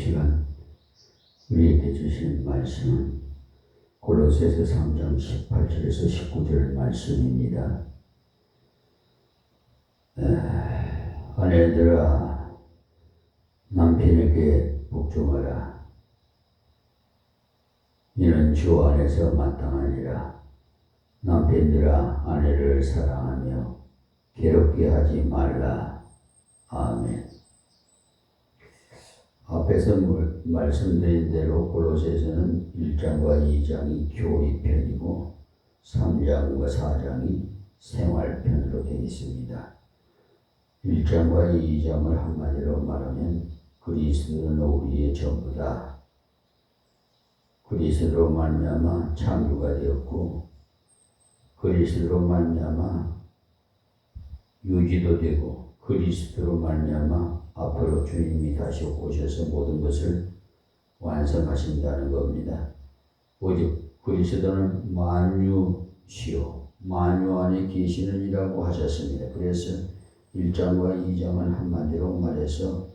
시간 우리에게 주신 말씀은 골로새서 3장 18절에서 19절 말씀입니다. 아내들아 남편에게 복종하라. 이는 주 안에서 마땅하니라. 남편들아 아내를 사랑하며 괴롭게 하지 말라. 아멘. 앞에서 말씀드린 대로 골로새서는 1장과 2장이 교리편이고 3장과 4장이 생활편으로 되어 있습니다. 1장과 2장을 한마디로 말하면 그리스도는 우리의 전부다. 그리스도로 말미암아 창조가 되었고 그리스도로 말미암아 유지도 되고 그리스도로 말미암아 앞으로 주님이 다시 오셔서 모든 것을 완성하신다는 겁니다. 오직 그리스도는 만유시요 만유 안에 계시는 이라고 하셨습니다. 그래서 1장과 2장은 한마디로 말해서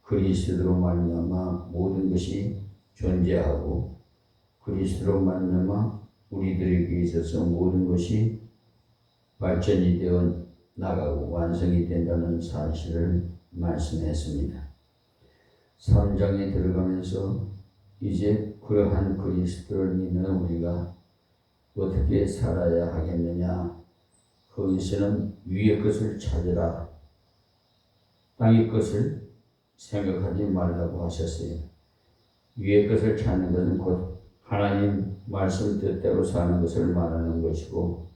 그리스도로 말미암아 모든 것이 존재하고 그리스도로 말미암아 우리들에게 있어서 모든 것이 발전이 되어 나가고 완성이 된다는 사실을 말씀했습니다. 3장에 들어가면서 이제 그러한 그리스도를 믿는 우리가 어떻게 살아야 하겠느냐? 거기서는 위의 것을 찾으라. 땅의 것을 생각하지 말라고 하셨어요. 위의 것을 찾는 것은 곧 하나님 말씀 뜻대로 사는 것을 말하는 것이고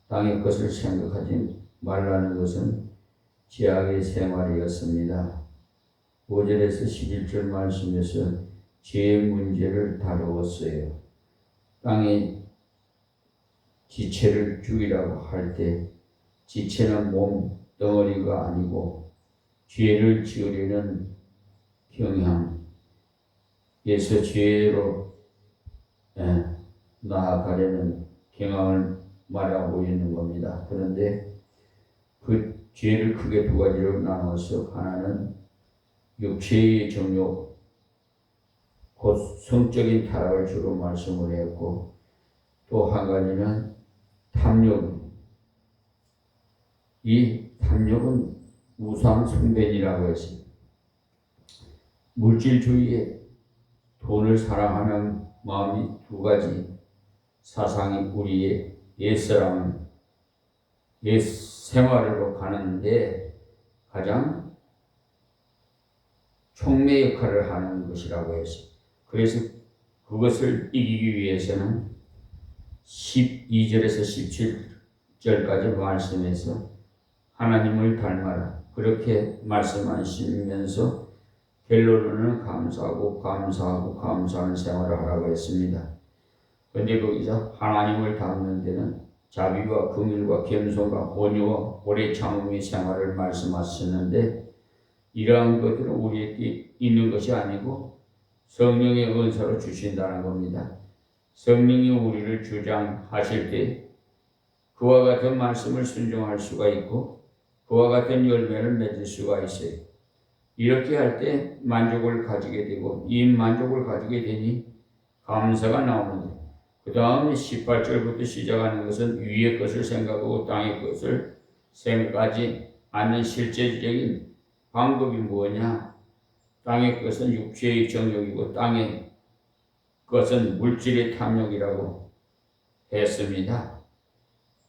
땅의 것을 생각하지 말라는 것은 죄악의 생활이었습니다. 5절에서 11절 말씀에서 죄의 문제를 다루었어요. 땅의 지체를 죽이라고 할 때 지체는 몸 덩어리가 아니고 죄를 지으려는 경향에서 죄로 나아가려는 경향을 말하고 있는 겁니다. 그런데 그 죄를 크게 두 가지로 나눠서 하나는 육체의 정욕, 곧 성적인 타락을 주로 말씀을 했고 또 한 가지는 탐욕. 이 탐욕은 우상 숭배이라고 했습니다. 물질주의에 돈을 사랑하는 마음이 두 가지 사상이 우리의 옛사람, 옛 생활으로 가는데 가장 촉매 역할을 하는 것이라고 했습니다. 그래서 그것을 이기기 위해서는 12절에서 17절까지 말씀해서 하나님을 닮아라. 그렇게 말씀하시면서 결론은 감사하는 생활을 하라고 했습니다. 그런데 거기서 하나님을 닮는 데는 자비와 긍휼과 겸손과 온유와 오래 참음의 생활을 말씀하셨는데 이러한 것들은 우리에게 있는 것이 아니고 성령의 은사로 주신다는 겁니다. 성령이 우리를 주장하실 때 그와 같은 말씀을 순종할 수가 있고 그와 같은 열매를 맺을 수가 있어요. 이렇게 할 때 만족을 가지게 되고 이 만족을 가지게 되니 감사가 나오는데 그 다음에 18절부터 시작하는 것은 위의 것을 생각하고 땅의 것을 생각하지 않는 실제적인 방법이 뭐냐? 땅의 것은 육체의 정욕이고 땅의 것은 물질의 탐욕이라고 했습니다.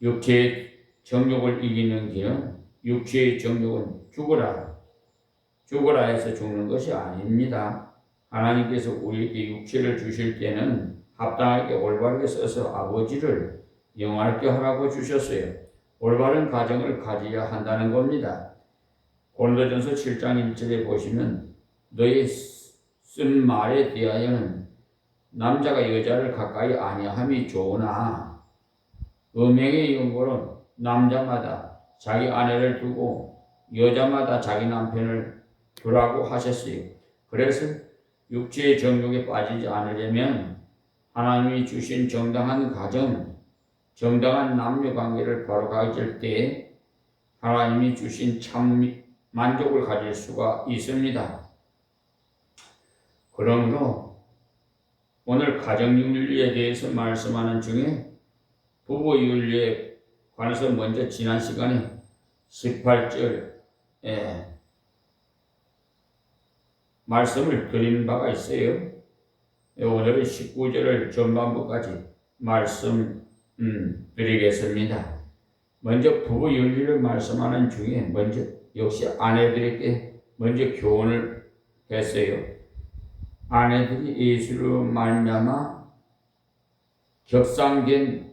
육체의 정욕을 이기는 길은 육체의 정욕은 죽어라 해서 죽는 것이 아닙니다. 하나님께서 우리에게 육체를 주실 때는 합당하게 올바르게 써서 아버지를 영화롭게 하라고 주셨어요. 올바른 가정을 가져야 한다는 겁니다. 고린도전서 7장 1절에 보시면 너희 쓴 말에 대하여는 남자가 여자를 가까이 아니함이 좋으나 음행의 연고는 남자마다 자기 아내를 두고 여자마다 자기 남편을 두라고 하셨어요. 그래서 육체의 정욕에 빠지지 않으려면 하나님이 주신 정당한 가정, 정당한 남녀 관계를 바로 가질 때 하나님이 주신 참 만족을 가질 수가 있습니다. 그러므로 오늘 가정윤리에 대해서 말씀하는 중에 부부윤리에 관해서 먼저 지난 시간에 18절에 말씀을 드린 바가 있어요. 오늘은 19절을 전반부까지 말씀 드리겠습니다. 먼저 부부윤리를 말씀하는 중에 먼저 역시 아내들에게 먼저 교훈을 했어요. 아내들이 예수로 말미암아 격상된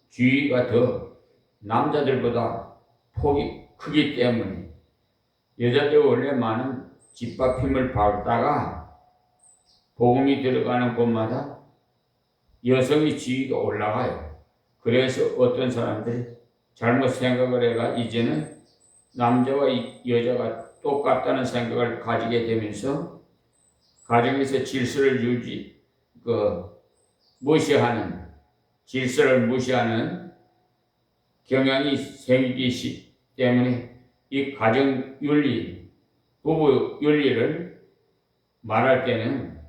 지위가 더 남자들보다 폭이 크기 때문에 여자들 원래 많은 짓밟힘을 받다가 복음이 들어가는 곳마다 여성의 지위가 올라가요. 그래서 어떤 사람들이 잘못 생각을 해가 이제는 남자와 여자가 똑같다는 생각을 가지게 되면서 가정에서 질서를 무시하는 질서를 무시하는 경향이 생기기 때문에 이 가정 윤리, 부부 윤리를 말할 때는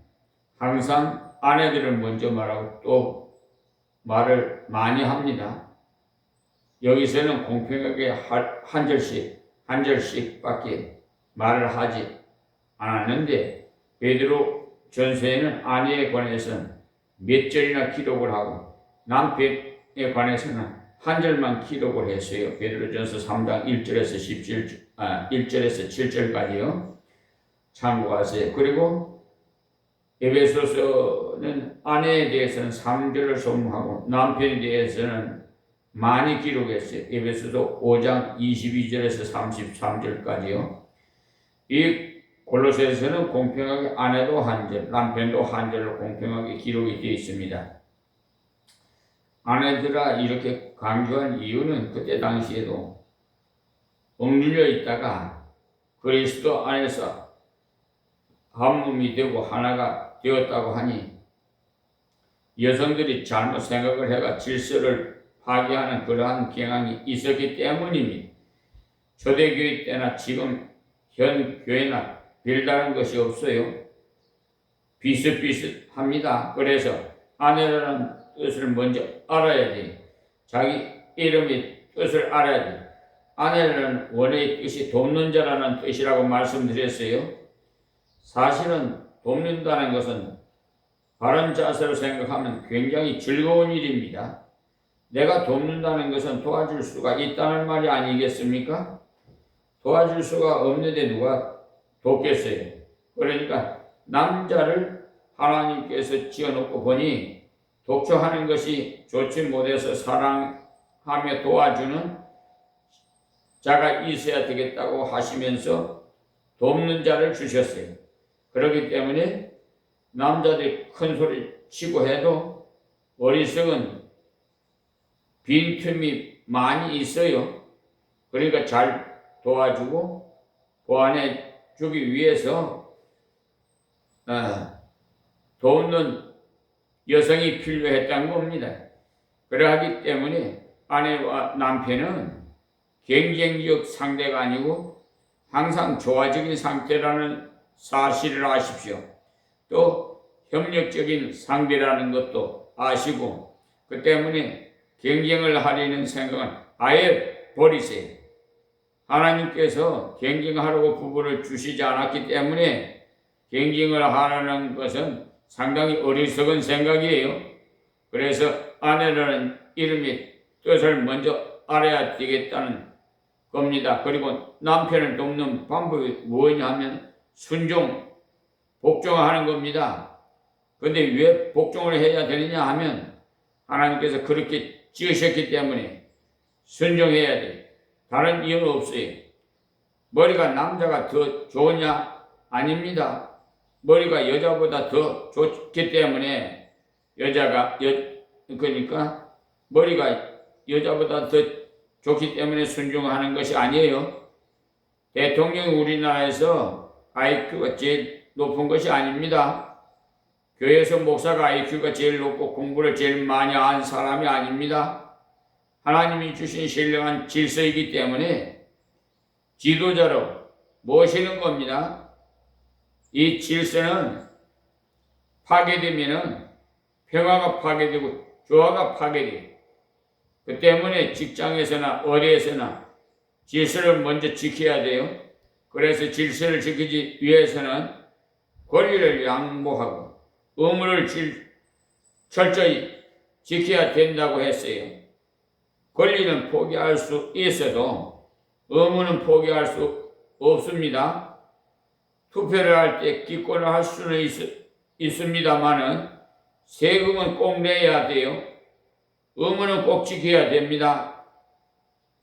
항상 아내들을 먼저 말하고 또 말을 많이 합니다. 여기서는 공평하게 한 절씩밖에 말을 하지 않았는데 베드로 전서에는 아내에 관해서는 몇 절이나 기록을 하고 남편에 관해서는 한 절만 기록을 했어요. 베드로전서 3장 1절에서 7절까지요. 참고하세요. 그리고 에베소서는 아내에 대해서는 3절을 소개하고 남편에 대해서는 많이 기록했어요. 에베소서 5장 22절에서 33절까지요. 이 골로새서는 공평하게 아내도 한 절, 남편도 한 절로 공평하게 기록이 되어 있습니다. 아내들아 이렇게 강조한 이유는 그때 당시에도 억눌려 있다가 그리스도 안에서 한 몸이 되고 하나가 되었다고 하니 여성들이 잘못 생각을 해가 질서를 파괴하는 그러한 경향이 있었기 때문입니다. 초대교회 때나 지금 현 교회나 별다른 것이 없어요. 비슷비슷합니다. 그래서 아내라는 뜻을 먼저 알아야 돼요. 자기 이름의 뜻을 알아야 돼요. 아내라는 원어의 뜻이 돕는 자라는 뜻이라고 말씀드렸어요. 사실은 돕는다는 것은 바른 자세로 생각하면 굉장히 즐거운 일입니다. 내가 돕는다는 것은 도와줄 수가 있다는 말이 아니겠습니까? 도와줄 수가 없는데 누가 돕겠어요? 그러니까 남자를 하나님께서 지어놓고 보니 독초하는 것이 좋지 못해서 사랑하며 도와주는 자가 있어야 되겠다고 하시면서 돕는 자를 주셨어요. 그렇기 때문에 남자들이 큰 소리 치고 해도 어리석은 빈틈이 많이 있어요. 그러니까 잘 도와주고 보완해 주기 위해서 돕는 여성이 필요했던 겁니다. 그러하기 때문에 아내와 남편은 경쟁적 상대가 아니고 항상 조화적인 상태라는 사실을 아십시오. 또 협력적인 상대라는 것도 아시고 그 때문에 경쟁을 하려는 생각은 아예 버리세요. 하나님께서 경쟁하려고 부부를 주시지 않았기 때문에 경쟁을 하라는 것은 상당히 어리석은 생각이에요. 그래서 아내라는 이름의 뜻을 먼저 알아야 되겠다는 겁니다. 그리고 남편을 돕는 방법이 뭐냐 하면 순종, 복종하는 겁니다. 그런데 왜 복종을 해야 되느냐 하면 하나님께서 그렇게 지으셨기 때문에 순종해야 돼. 다른 이유는 없어요. 머리가 남자가 더 좋으냐? 아닙니다. 머리가 여자보다 더 좋기 때문에 그러니까 머리가 여자보다 더 좋기 때문에 순종하는 것이 아니에요. 대통령이 우리나라에서 IQ가 제일 높은 것이 아닙니다. 교회에서 목사가 IQ가 제일 높고 공부를 제일 많이 한 사람이 아닙니다. 하나님이 주신 신령한 질서이기 때문에 지도자로 모시는 겁니다. 이 질서는 파괴되면은 평화가 파괴되고 조화가 파괴돼요. 그 때문에 직장에서나 어디에서나 질서를 먼저 지켜야 돼요. 그래서 질서를 지키기 위해서는 권리를 양보하고 의무를 철저히 지켜야 된다고 했어요. 권리는 포기할 수 있어도 의무는 포기할 수 없습니다. 투표를 할 때 기권을 할 수는 있습니다만은 세금은 꼭 내야 돼요. 의무는 꼭 지켜야 됩니다.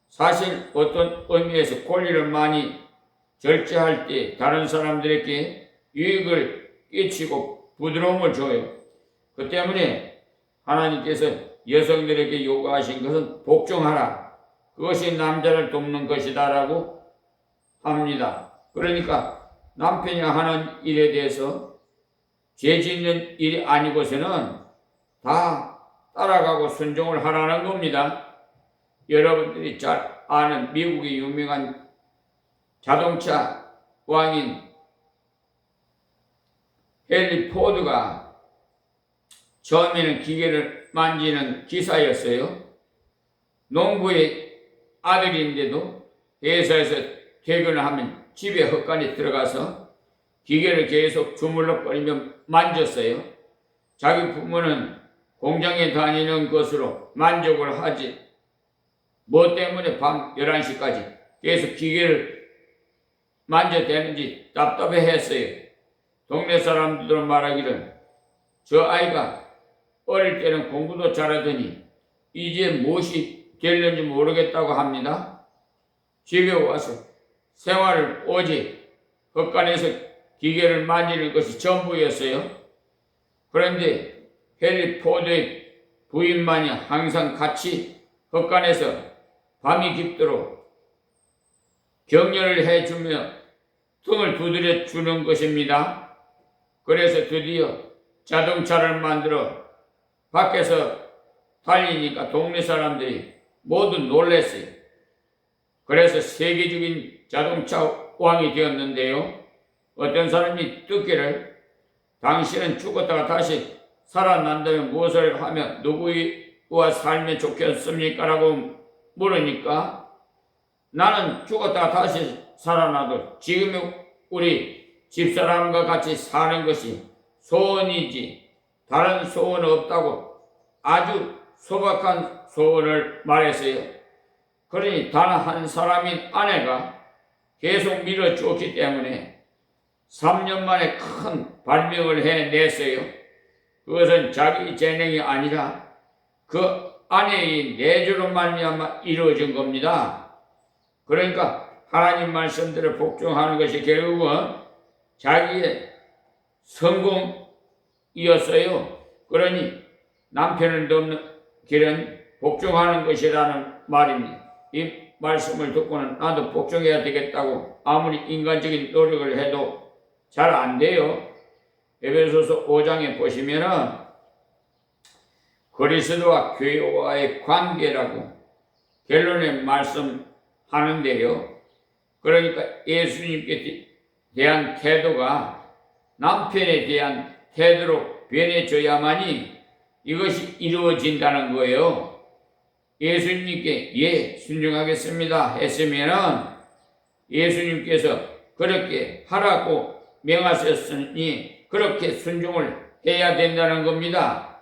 사실 어떤 의미에서 권리를 많이 절제할 때 다른 사람들에게 유익을 끼치고 부드러움을 줘요. 그 때문에 하나님께서 여성들에게 요구하신 것은 복종하라. 그것이 남자를 돕는 것이다 라고 합니다. 그러니까 남편이 하는 일에 대해서 죄 짓는 일이 아니고서는 다 따라가고 순종을 하라는 겁니다. 여러분들이 잘 아는 미국의 유명한 자동차 왕인 헨리 포드가 처음에는 기계를 만지는 기사였어요. 농부의 아들인데도 회사에서 퇴근을 하면 집에 헛간에 들어가서 기계를 계속 주물럭거리며 만졌어요. 자기 부모는 공장에 다니는 것으로 만족을 하지 뭐 때문에 밤 11시까지 계속 기계를 만져대는지 답답해했어요. 동네 사람들은 말하기를 저 아이가 어릴 때는 공부도 잘하더니 이제 무엇이 될는지 모르겠다고 합니다. 집에 와서 생활을 오직 헛간에서 기계를 만지는 것이 전부였어요. 그런데 헨리 포드의 부인만이 항상 같이 헛간에서 밤이 깊도록 격려를 해주며 등을 두드려 주는 것입니다. 그래서 드디어 자동차를 만들어 밖에서 달리니까 동네 사람들이 모두 놀랐어요. 그래서 세계적인 자동차 왕이 되었는데요. 어떤 사람이 듣기를 당신은 죽었다가 다시 살아난다면 무엇을 하며 누구와 살면 좋겠습니까? 라고 물으니까 나는 죽었다가 다시 살아나도 지금 우리 집사람과 같이 사는 것이 소원이지 다른 소원은 없다고 아주 소박한 소원을 말했어요. 그러니 단 한 사람인 아내가 계속 밀어주었기 때문에 3년 만에 큰 발명을 해냈어요. 그것은 자기 재능이 아니라 그 아내의 내주로 말미암아 이루어진 겁니다. 그러니까 하나님 말씀대로 복종하는 것이 결국은 자기의 성공이었어요. 그러니 남편을 돕는 길은 복종하는 것이라는 말입니다. 이 말씀을 듣고는 나도 복종해야 되겠다고 아무리 인간적인 노력을 해도 잘 안 돼요. 에베소서 5장에 보시면은 그리스도와 교회와의 관계라고 결론에 말씀하는데요. 그러니까 예수님께 대한 태도가 남편에 대한 태도로 변해져야만이 이것이 이루어진다는 거예요. 예수님께 예 순종하겠습니다 했으면은 예수님께서 그렇게 하라고 명하셨으니 그렇게 순종을 해야 된다는 겁니다.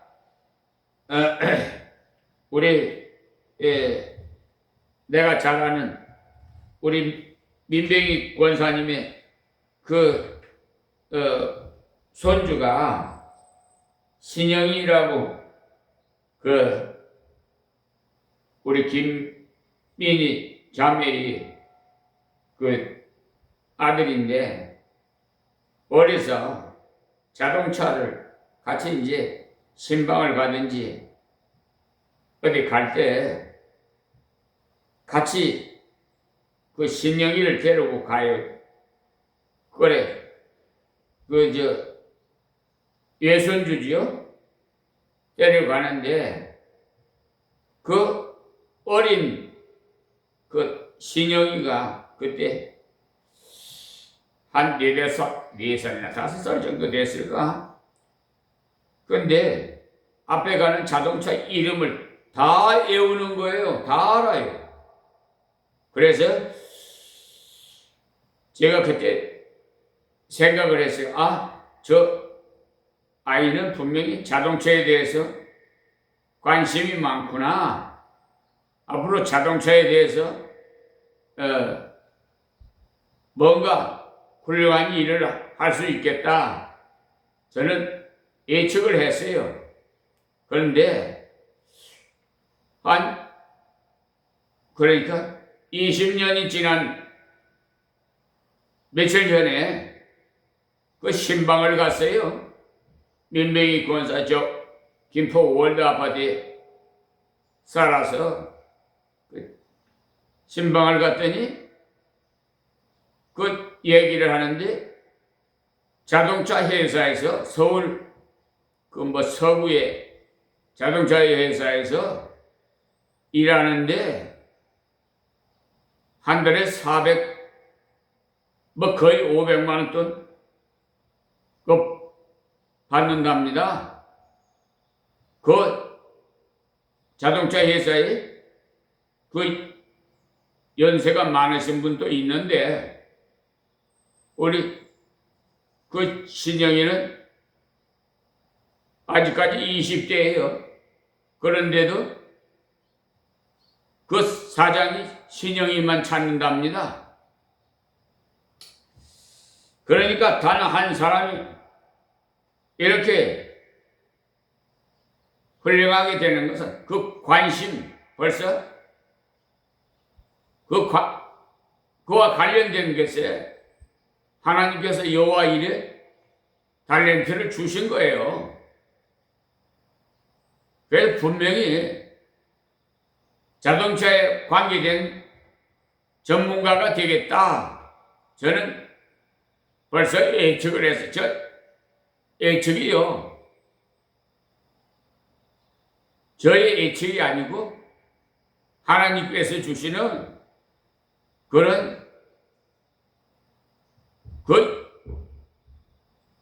우리 내가 잘 아는 우리 민병희 권사님의 그 손주가 신영이라고 그 우리 김민희 자매의 그 아들인데 어려서 자동차를 같이 이제 신방을 가든지 어디 갈 때 같이 그 신영이를 데리고 가요. 그래 외손주지요? 데려가는데 그 어린 그 신영이가 그때 한 4살이나 5살 정도 됐을까? 근데 앞에 가는 자동차 이름을 다 외우는 거예요. 다 알아요. 그래서 제가 그때 생각을 했어요. 저 아이는 분명히 자동차에 대해서 관심이 많구나. 앞으로 자동차에 대해서 뭔가 훌륭한 일을 할 수 있겠다. 저는 예측을 했어요. 그런데 그러니까 20년이 지난 며칠 전에 그 신방을 갔어요. 민명희 권사 김포 월드 아파트에 살아서 신방을 갔더니 그 얘기를 하는데 자동차 회사에서 서울 서구의 자동차 회사에서 일하는데 한 달에 거의 500만 원 돈 받는답니다. 그 자동차 회사에 연세가 많으신 분도 있는데 우리 신영이는 아직까지 20대예요. 그런데도 그 사장이 신영이만 찾는답니다. 그러니까 단 한 사람이 이렇게 훌륭하게 되는 것은 그 관심, 벌써 그와 관련된 것에 하나님께서 여호와 일에 탤런트를 주신 거예요. 그래서 분명히 자동차에 관계된 전문가가 되겠다. 저는 벌써 예측을 해서 예측이요. 저의 예측이 아니고 하나님께서 주시는 그런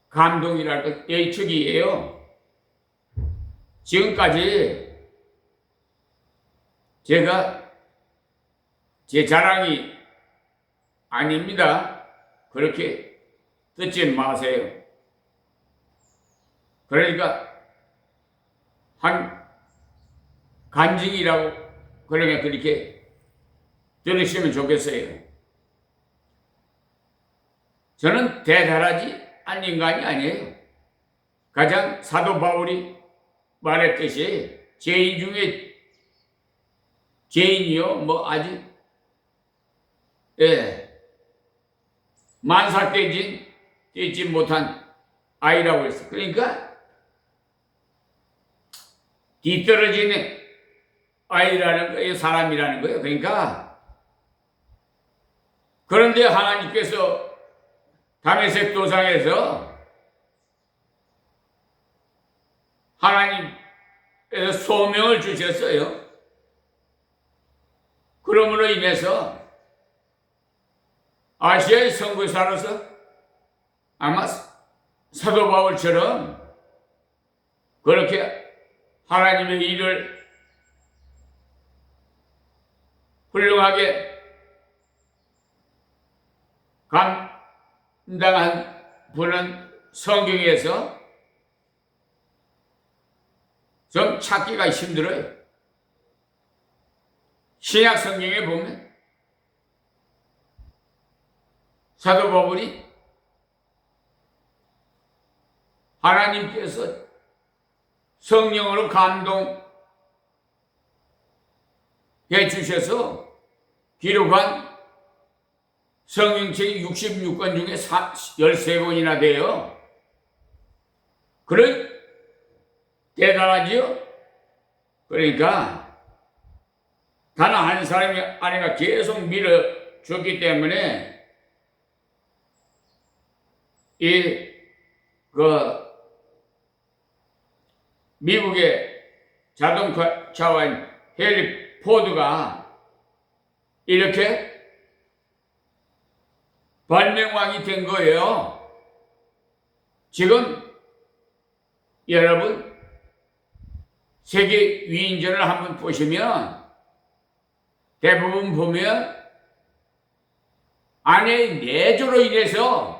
감동이랄까 예측이에요. 지금까지 제가 제 자랑이 아닙니다. 그렇게 듣지 마세요. 그러니까 한 간증이라고 그러면 그렇게 들으시면 좋겠어요. 저는 대단하지 않은 인간이 아니에요. 가장 사도 바울이 말했듯이 죄인 중에 죄인이요 아직 만삭되지 못한 아이라고 했어. 그러니까 뒤떨어지는 아이라는 거예요. 사람이라는 거예요. 그러니까 그런데 하나님께서 다메섹 도상에서 하나님께서 소명을 주셨어요. 그러므로 인해서 아시아의 성부에 살아서 아마 사도 바울처럼 그렇게 하나님의 일을 훌륭하게 감당한 분은 성경에서 좀 찾기가 힘들어요. 신약 성경에 보면 사도 바울이 하나님께서 성령으로 감동해 주셔서 기록한 성경책이 66권 중에 13권이나 돼요. 그런 대단하지요? 그러니까 단 한 사람이 아내가 계속 밀어줬기 때문에 미국의 자동차와인 헨리 포드가 이렇게 발명왕이 된 거예요. 지금 여러분 세계 위인전을 한번 보시면 대부분 보면 아내의 내조로 인해서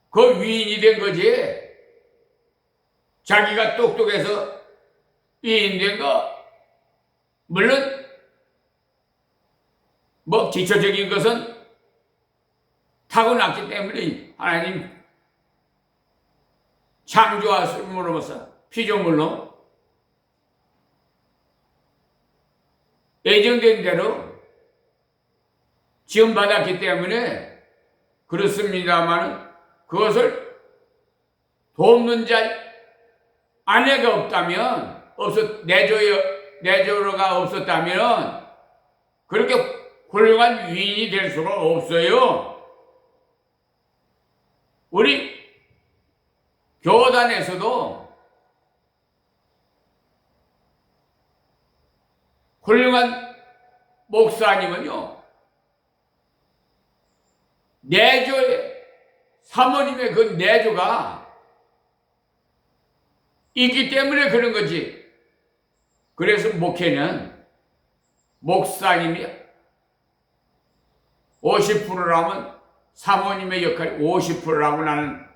그 위인이 된 거지. 자기가 똑똑해서 위인 된 거, 물론 뭐 기초적인 것은 타고났기 때문에 하나님 창조하심으로써 피조물로 예정된 대로 지원받았기 때문에 그렇습니다만 그것을 돕는 자 아내가 없다면 내조가 없었다면 그렇게 훌륭한 위인이 될 수가 없어요. 우리 교단에서도 훌륭한 목사님은요, 사모님의 그 내조가 있기 때문에 그런 거지. 그래서 목회는 목사님이 50%라면 사모님의 역할이 50%라고 나는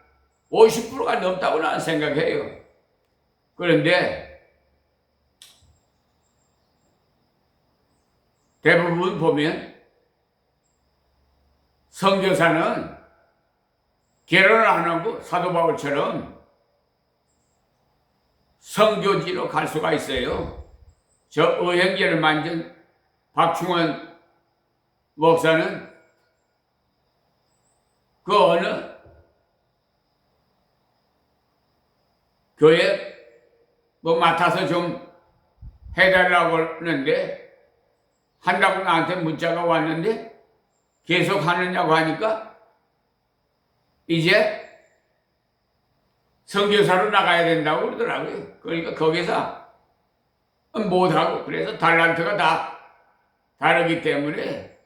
50%가 넘다고 나는 생각해요. 그런데 대부분 보면 선교사는 결혼을 안 하고 사도 바울처럼 선교지로 갈 수가 있어요. 저 어행제를 만든 박충원 목사는 그 어느 교회 뭐 맡아서 좀 해달라고 하는데 한다고 나한테 문자가 왔는데 계속 하느냐고 하니까 이제 선교사로 나가야 된다고 그러더라고요. 그러니까 거기서 못하고, 그래서 달란트가 다 다르기 때문에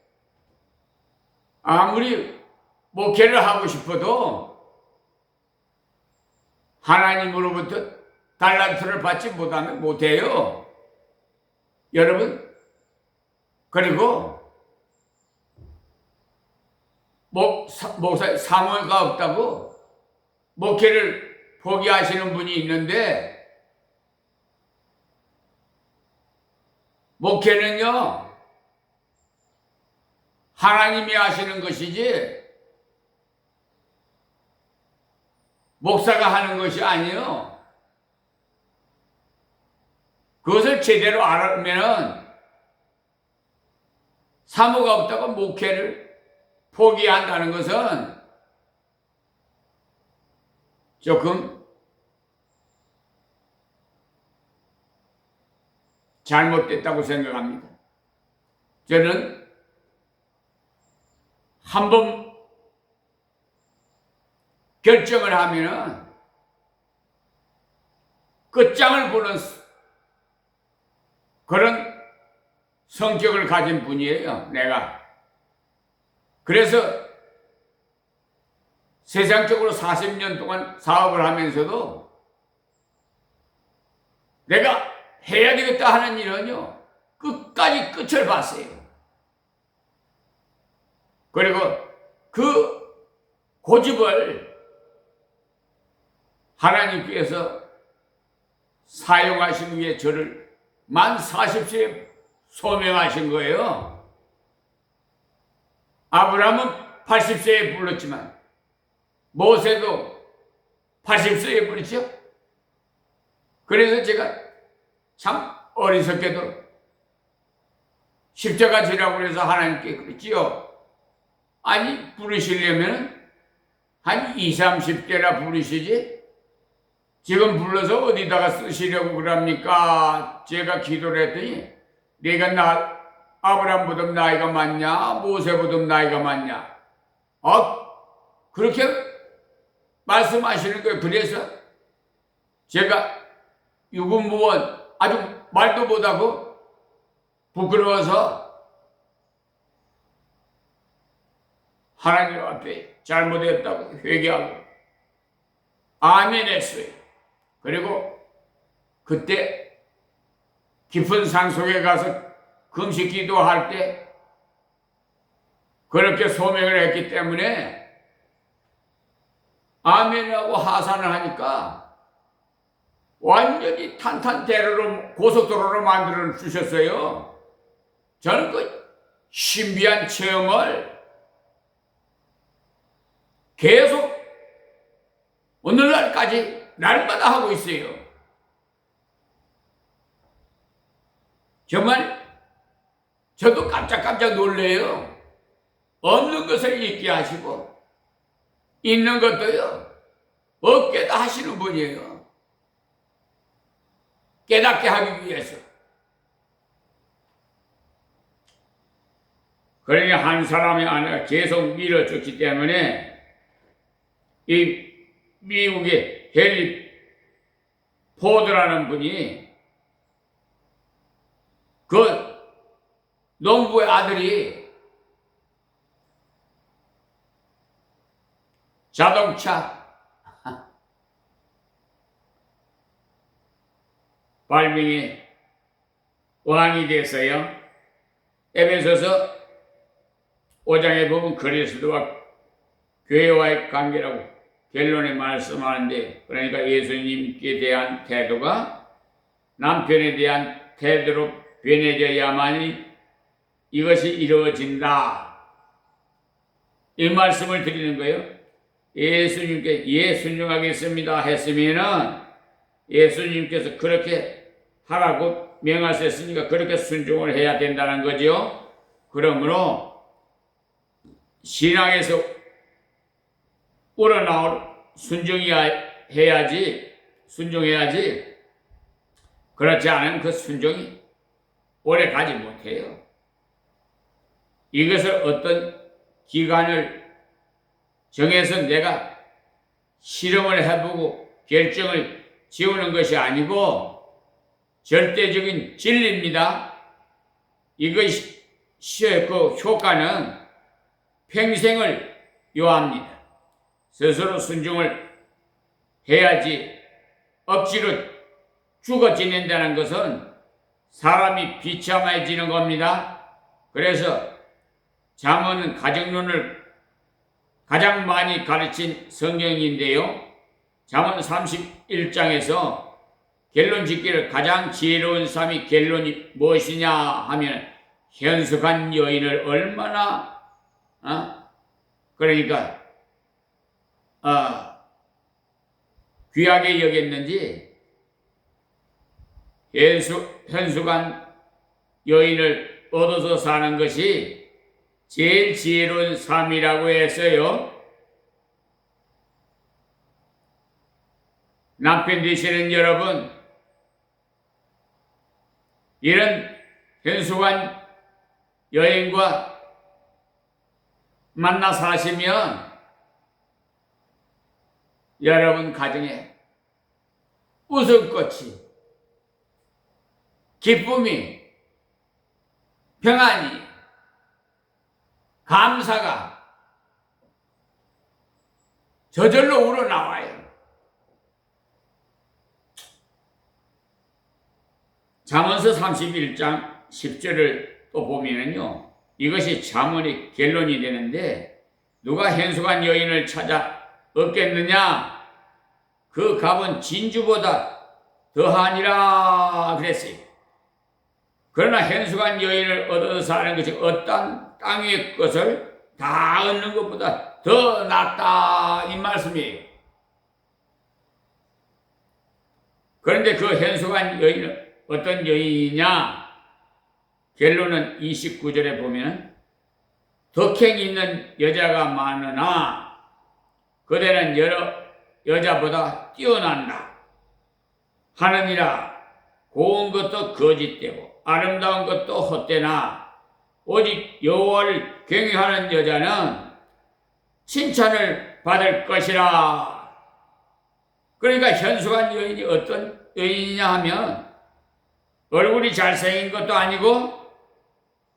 아무리 목회를 하고 싶어도 하나님으로부터 달란트를 받지 못하면 못해요. 여러분, 그리고 목사 사모가 없다고 목회를 포기하시는 분이 있는데, 목회는요 하나님이 하시는 것이지 목사가 하는 것이 아니에요. 그것을 제대로 알면은 사모가 없다고 목회를 포기한다는 것은 조금 잘못됐다고 생각합니다. 저는 한번 결정을 하면은 끝장을 보는 그런 성격을 가진 분이에요, 내가. 그래서 세상적으로 40년 동안 사업을 하면서도 내가 해야 되겠다 하는 일은요, 끝까지 끝을 봤어요. 그리고 그 고집을 하나님께서 사용하시기 위해 저를 만 40세에 소명하신 거예요. 아브라함은 80세에 불렀지만 모세도 80세에 불렀죠. 그래서 제가 참 어리석게도 십자가 지라고 해서 하나님께 그랬지요. 아니, 부르시려면 한 20, 30대라 부르시지 지금 불러서 어디다가 쓰시려고 그럽니까? 제가 기도를 했더니 내가 아브라함보다 나이가 많냐? 모세보다 나이가 많냐? 그렇게 말씀하시는 거예요. 그래서 제가 유구무원 아주 말도 못하고 부끄러워서 하나님 앞에 잘못했다고 회개하고 아멘 했어요. 그리고 그때 깊은 산 속에 가서 금식 기도할 때 그렇게 소명을 했기 때문에 아멘하고 하산을 하니까 완전히 탄탄대로로 고속도로로 만들어 주셨어요. 저는 그 신비한 체험을 계속 오늘날까지 날마다 하고 있어요. 정말 저도 깜짝깜짝 놀래요. 없는 것을 있게 하시고 있는 것도요 없게도 하시는 분이에요. 깨닫게 하기 위해서. 그러니 한 사람의 아내가 계속 밀어줬기 때문에 이 미국의 헨리 포드라는 분이 그 농부의 아들이 자동차 발명의 왕이 됐어요. 에베소서 5장에 보면 그리스도와 교회와의 관계라고 결론에 말씀하는데, 그러니까 예수님께 대한 태도가 남편에 대한 태도로 변해져야만이 이것이 이루어진다. 이 말씀을 드리는 거예요. 예수님께 예 순종하겠습니다 했으면은 예수님께서 그렇게 하라고 명하셨으니까 그렇게 순종을 해야 된다는 거죠. 그러므로 신앙에서 우러나올 순종해야지 그렇지 않으면 그 순종이 오래 가지 못해요. 이것을 어떤 기간을 정해서 내가 실험을 해보고 결정을 지우는 것이 아니고 절대적인 진리입니다. 이것이 그 효과는 평생을 요합니다. 스스로 순종을 해야지 억지로 죽어 지낸다는 것은 사람이 비참해지는 겁니다. 그래서 잠언은 가정론을 가장 많이 가르친 성경인데요. 잠언 31장에서 결론 짓기를 가장 지혜로운 삶이 결론이 무엇이냐 하면 현숙한 여인을 얼마나 그러니까 귀하게 여겼는지 현숙한 여인을 얻어서 사는 것이 제일 지혜로운 삶이라고 했어요. 남편 되시는 여러분, 이런 현숙한 여인과 만나 사시면 여러분 가정에 웃음꽃이, 기쁨이, 평안이, 감사가 저절로 우러나와요. 잠언서 31장 10절을 또 보면은요, 이것이 잠언의 결론이 되는데, 누가 현숙한 여인을 찾아 얻겠느냐? 그 값은 진주보다 더하니라 그랬어요. 그러나 현숙한 여인을 얻어서 사는 것이 어떤 땅의 것을 다 얻는 것보다 더 낫다 이 말씀이에요. 그런데 그 현숙한 여인은 어떤 여인이냐? 결론은 29절에 보면 덕행 있는 여자가 많으나 그대는 여러 여자보다 뛰어난다 하느니라. 고운 것도 거짓되고 아름다운 것도 헛되나 오직 여호와를 경외하는 여자는 칭찬을 받을 것이라. 그러니까 현숙한 여인이 어떤 여인이냐 하면 얼굴이 잘생긴 것도 아니고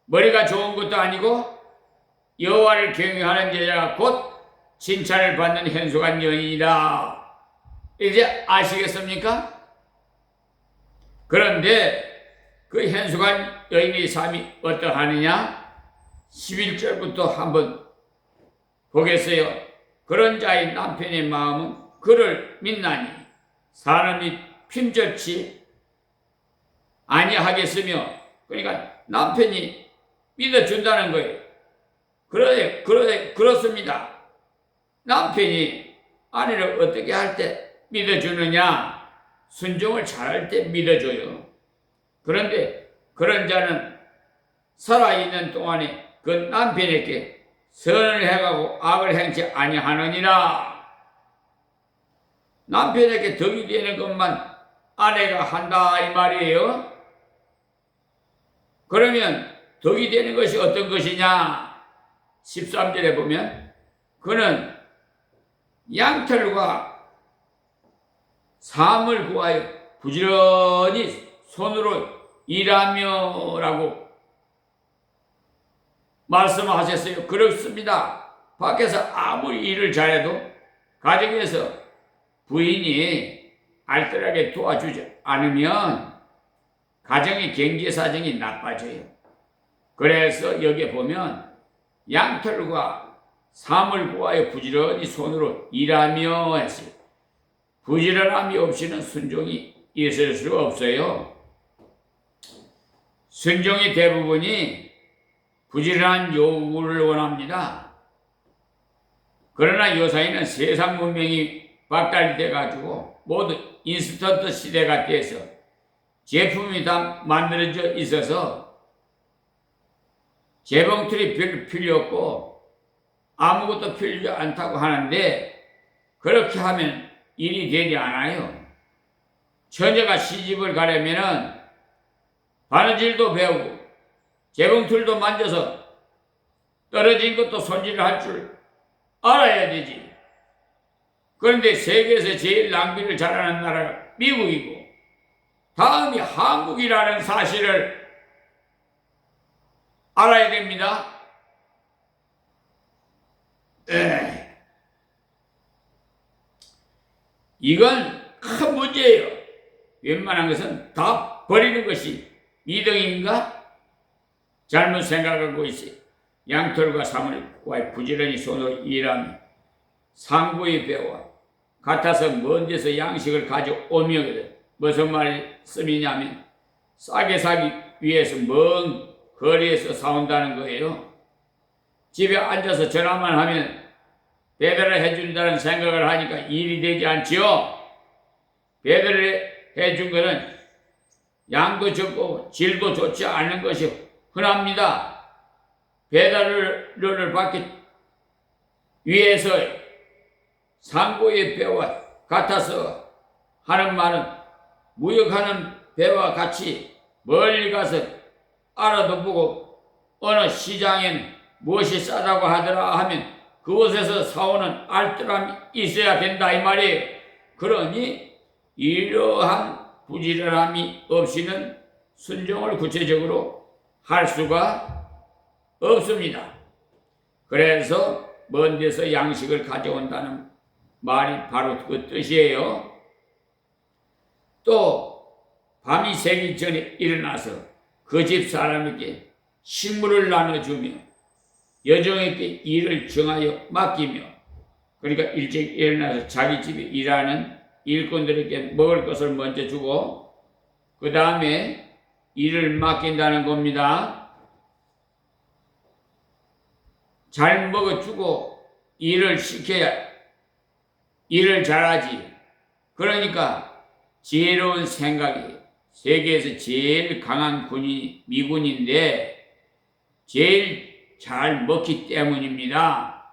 머리가 좋은 것도 아니고 여호와를 경외하는 여자가 곧 칭찬을 받는 현숙한 여인이다. 이제 아시겠습니까? 그런데 그 현숙한 여인의 삶이 어떠하느냐? 11절부터 한번 보겠어요. 그런 자의 남편의 마음은 그를 믿나니 사람이 핀절치 아니하겠으며, 그러니까 남편이 믿어준다는 거예요. 그렇습니다. 남편이 아내를 어떻게 할 때 믿어주느냐? 순종을 잘할 때 믿어줘요. 그런데 그런 자는 살아있는 동안에 그 남편에게 선을 행하고 악을 행치 아니하느니라. 남편에게 덕이 되는 것만 아내가 한다 이 말이에요. 그러면 덕이 되는 것이 어떤 것이냐? 13절에 보면 그는 양털과 삶을 구하여 부지런히 손으로 일하며 라고 말씀하셨어요. 그렇습니다. 밖에서 아무리 일을 잘해도 가정에서 부인이 알뜰하게 도와주지 않으면 가정의 경제 사정이 나빠져요. 그래서 여기에 보면 양털과 삶을 구하여 부지런히 손으로 일하며 했어요. 부지런함이 없이는 순종이 있을 수 없어요. 순종의 대부분이 부지런한 요구를 원합니다. 그러나 요사이는 세상 문명이 발달돼 가지고 모두 인스턴트 시대가 돼서 제품이 다 만들어져 있어서 재봉틀이 별로 필요 없고 아무것도 필요 않다고 하는데, 그렇게 하면 일이 되지 않아요. 처녀가 시집을 가려면은 바느질도 배우고 재봉틀도 만져서 떨어진 것도 손질을 할 줄 알아야 되지. 그런데 세계에서 제일 낭비를 잘하는 나라가 미국이고 다음이 한국이라는 사실을 알아야 됩니다. 이건 큰 문제예요. 웬만한 것은 다 버리는 것이 미덕인가? 잘못 생각하고 있어요. 양털과 삶을 구하여 부지런히 손으로 일하며 상고의 배와 같아서 먼 데서 양식을 가져오며, 무슨 말씀이냐면 싸게 사기 위해서 먼 거리에서 사온다는 거예요. 집에 앉아서 전화만 하면 배달을 해준다는 생각을 하니까 일이 되지 않지요. 배달을 해준 거는 양도 적고 질도 좋지 않은 것이 흔합니다. 배달을 받기 위해서 상고의 배와 같아서 하는 말은 무역하는 배와 같이 멀리 가서 알아도 보고 어느 시장엔 무엇이 싸다고 하더라 하면 그곳에서 사오는 알뜰함이 있어야 된다 이 말이에요. 그러니 이러한 부지런함이 없이는 순종을 구체적으로 할 수가 없습니다. 그래서 먼 데서 양식을 가져온다는 말이 바로 그 뜻이에요. 또 밤이 새기 전에 일어나서 그 집 사람에게 식물을 나눠주며 여종에게 일을 정하여 맡기며, 그러니까 일찍 일어나서 자기 집에 일하는 일꾼들에게 먹을 것을 먼저 주고 그 다음에 일을 맡긴다는 겁니다. 잘 먹어주고 일을 시켜야 일을 잘하지. 그러니까 지혜로운 생각이, 세계에서 제일 강한 군이 미군인데 제일 잘 먹기 때문입니다.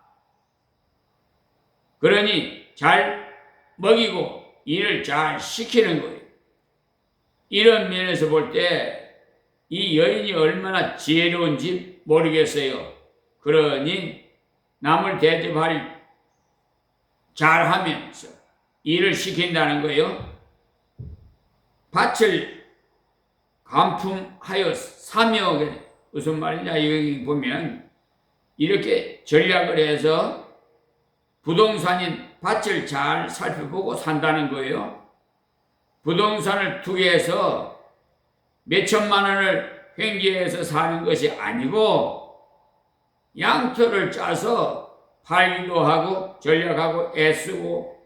그러니 잘 먹이고 일을 잘 시키는 거예요. 이런 면에서 볼 때 이 여인이 얼마나 지혜로운지 모르겠어요. 그러니 남을 대접할 잘하면서 일을 시킨다는 거예요. 밭을 간품하여 사며, 무슨 말이냐 여기 보면 이렇게 전략을 해서 부동산인 밭을 잘 살펴보고 산다는 거예요. 부동산을 투기해서 몇천만 원을 횡재해서 사는 것이 아니고 양털을 짜서 팔기도 하고 전략하고 애쓰고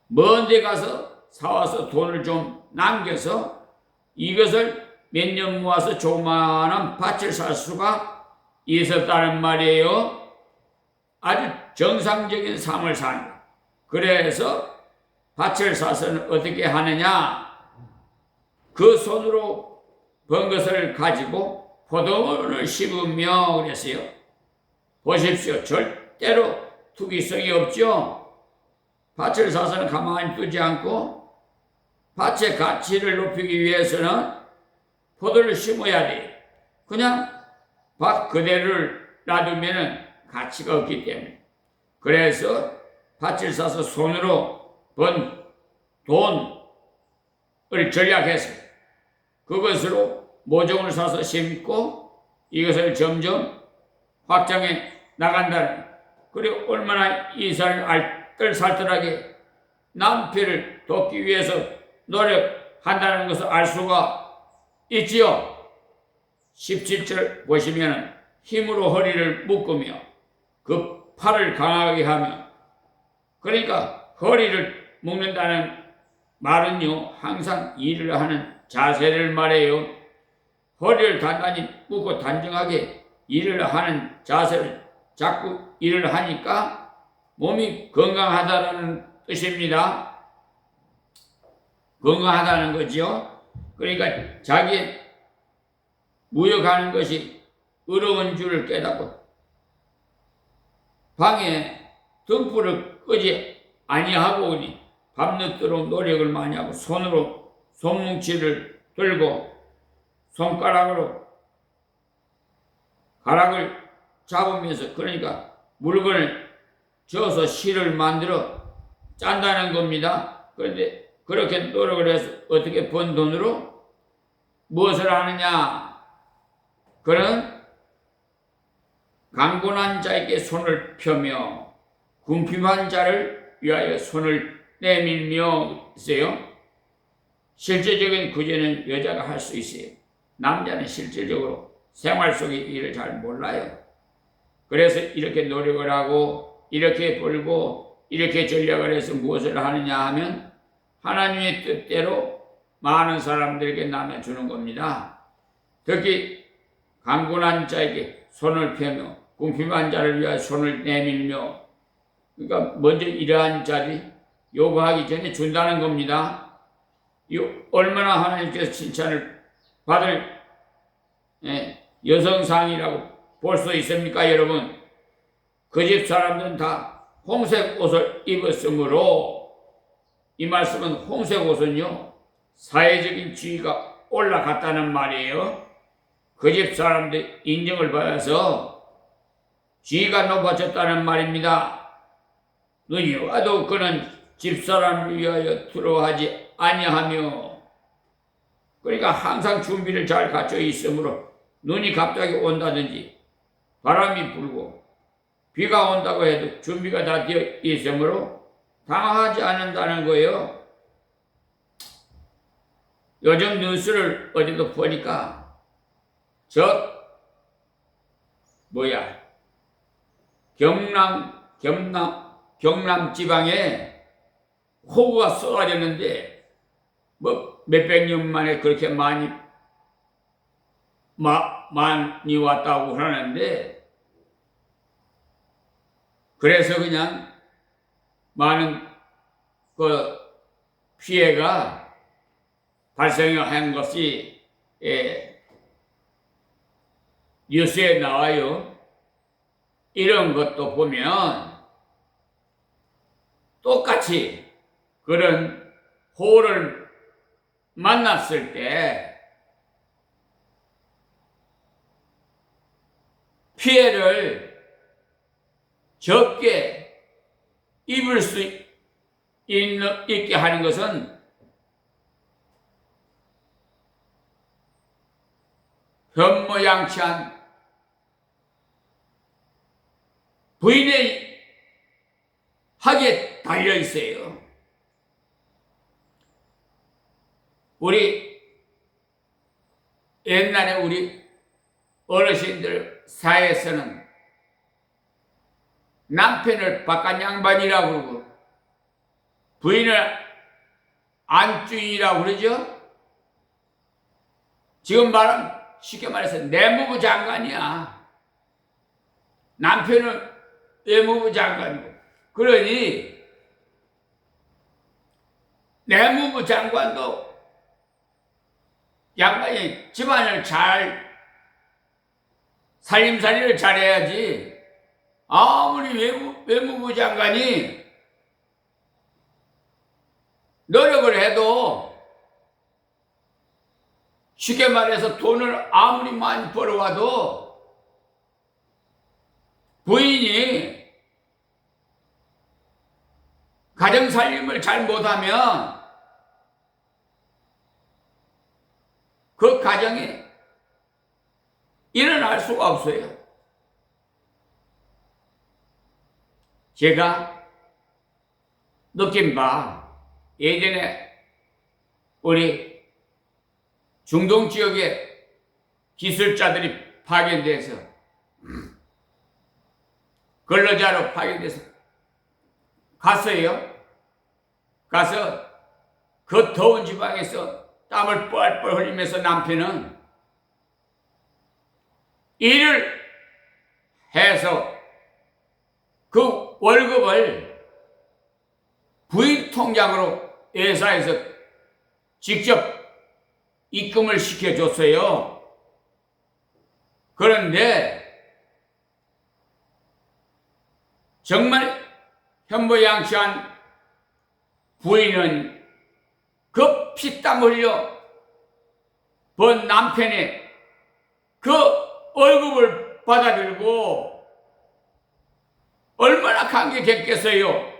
먼 데 가서 사와서 돈을 좀 남겨서 이것을 몇 년 모아서 조그마한 밭을 살 수가 있었다는 말이에요. 아주 정상적인 삶을 사는 거예요. 그래서 밭을 사서는 어떻게 하느냐? 그 손으로 번 것을 가지고 포도원을 심으며 그랬어요. 보십시오. 절대로 투기성이 없죠. 밭을 사서는 가만히 두지 않고 밭의 가치를 높이기 위해서는 포도를 심어야 돼요. 그냥 밭 그대로를 놔두면 가치가 없기 때문에. 그래서 밭을 사서 손으로 번 돈을 절약해서 그것으로 모종을 사서 심고 이것을 점점 확장해 나간다는. 그리고 얼마나 이사를 알뜰살뜰하게 남편을 돕기 위해서 노력한다는 것을 알 수가 있지요. 17절 보시면 힘으로 허리를 묶으며 그 팔을 강하게 하며, 그러니까 허리를 묶는다는 말은요 항상 일을 하는 자세를 말해요. 허리를 단단히 묶고 단정하게 일을 하는 자세를 자꾸 일을 하니까 몸이 건강하다는 뜻입니다. 건강하다는 거죠. 그러니까 자기 무역하는 것이 어려운 줄을 깨닫고 방에 등불을 끄지 아니하고 밤늦도록 노력을 많이 하고 손으로 손뭉치를 들고 손가락으로 가락을 잡으면서, 그러니까 물건을 져서 실을 만들어 짠다는 겁니다. 그런데 그렇게 노력을 해서 어떻게 번 돈으로 무엇을 하느냐? 그는 강곤한 자에게 손을 펴며 궁핍한 자를 위하여 손을 내밀며 있어요. 실제적인 구제는 여자가 할 수 있어요. 남자는 실질적으로 생활 속의 일을 잘 몰라요. 그래서 이렇게 노력을 하고 이렇게 벌고 이렇게 전략을 해서 무엇을 하느냐 하면 하나님의 뜻대로 많은 사람들에게 나눠주는 겁니다. 특히 강곤한 자에게 손을 펴며 궁핍한 자를 위하여 손을 내밀며, 그러니까 먼저 이러한 자들이 요구하기 전에 준다는 겁니다. 얼마나 하나님께서 칭찬을 받을 여성상이라고 볼 수 있습니까, 여러분? 그 집 사람들은 다 홍색 옷을 입었으므로, 이 말씀은 홍색 옷은요 사회적인 지위가 올라갔다는 말이에요. 그 집 사람들 인정을 받아서 지위가 높아졌다는 말입니다. 눈이 와도 그는 집사람을 위하여 두려워하지 아니하며, 그러니까 항상 준비를 잘 갖춰 있으므로 눈이 갑자기 온다든지 바람이 불고 비가 온다고 해도 준비가 다 되어 있으므로 당황하지 않는다는 거예요. 요즘 뉴스를 어디도 보니까 경남 지방에 호우가 쏟아졌는데 몇백 년 만에 그렇게 많이 왔다고 하는데, 그래서 그냥 많은 그 피해가 발생한 것이 뉴스에 나와요. 이런 것도 보면 똑같이 그런 호우를 만났을 때 피해를 적게 입을 수 있게 하는 것은 현모양치한 부인의 달려 있어요. 우리 옛날에 우리 어르신들 사이에서는 남편을 바깥 양반이라고 그러고 부인을 안주인이라고 그러죠. 지금 말은 쉽게 말해서 내무부 장관이야. 남편은 외무부 장관이고. 그러니 내무부 장관도 양반이 집안을 잘 살림살이를 잘해야지. 아무리 외무부 장관이 노력을 해도 쉽게 말해서 돈을 아무리 많이 벌어와도 부인이 가정살림을 잘 못하면 그 가정이 일어날 수가 없어요. 제가 느낀 바, 예전에 우리 중동 지역에 기술자들이 파견돼서 근로자로 파견돼서 갔어요. 가서 그 더운 지방에서 땀을 뻘뻘 흘리면서 남편은 일을 해서 그 월급을 부인 통장으로 회사에서 직접 입금을 시켜줬어요. 그런데 정말 현모양처한 부인은 그 피땀 흘려 번 남편의 그 월급을 받아들고 얼마나 감격했겠어요.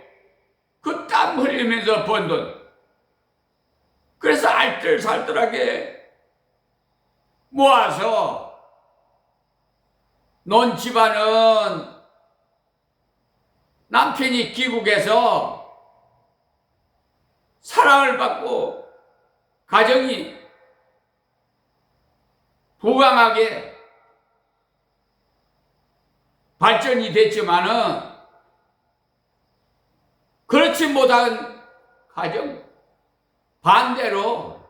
그 땀 흘리면서 번 돈. 그래서 알뜰살뜰하게 모아서 논 집안은 남편이 귀국해서 사랑을 받고 가정이 부강하게 발전이 됐지만은 그렇지 못한 가정 반대로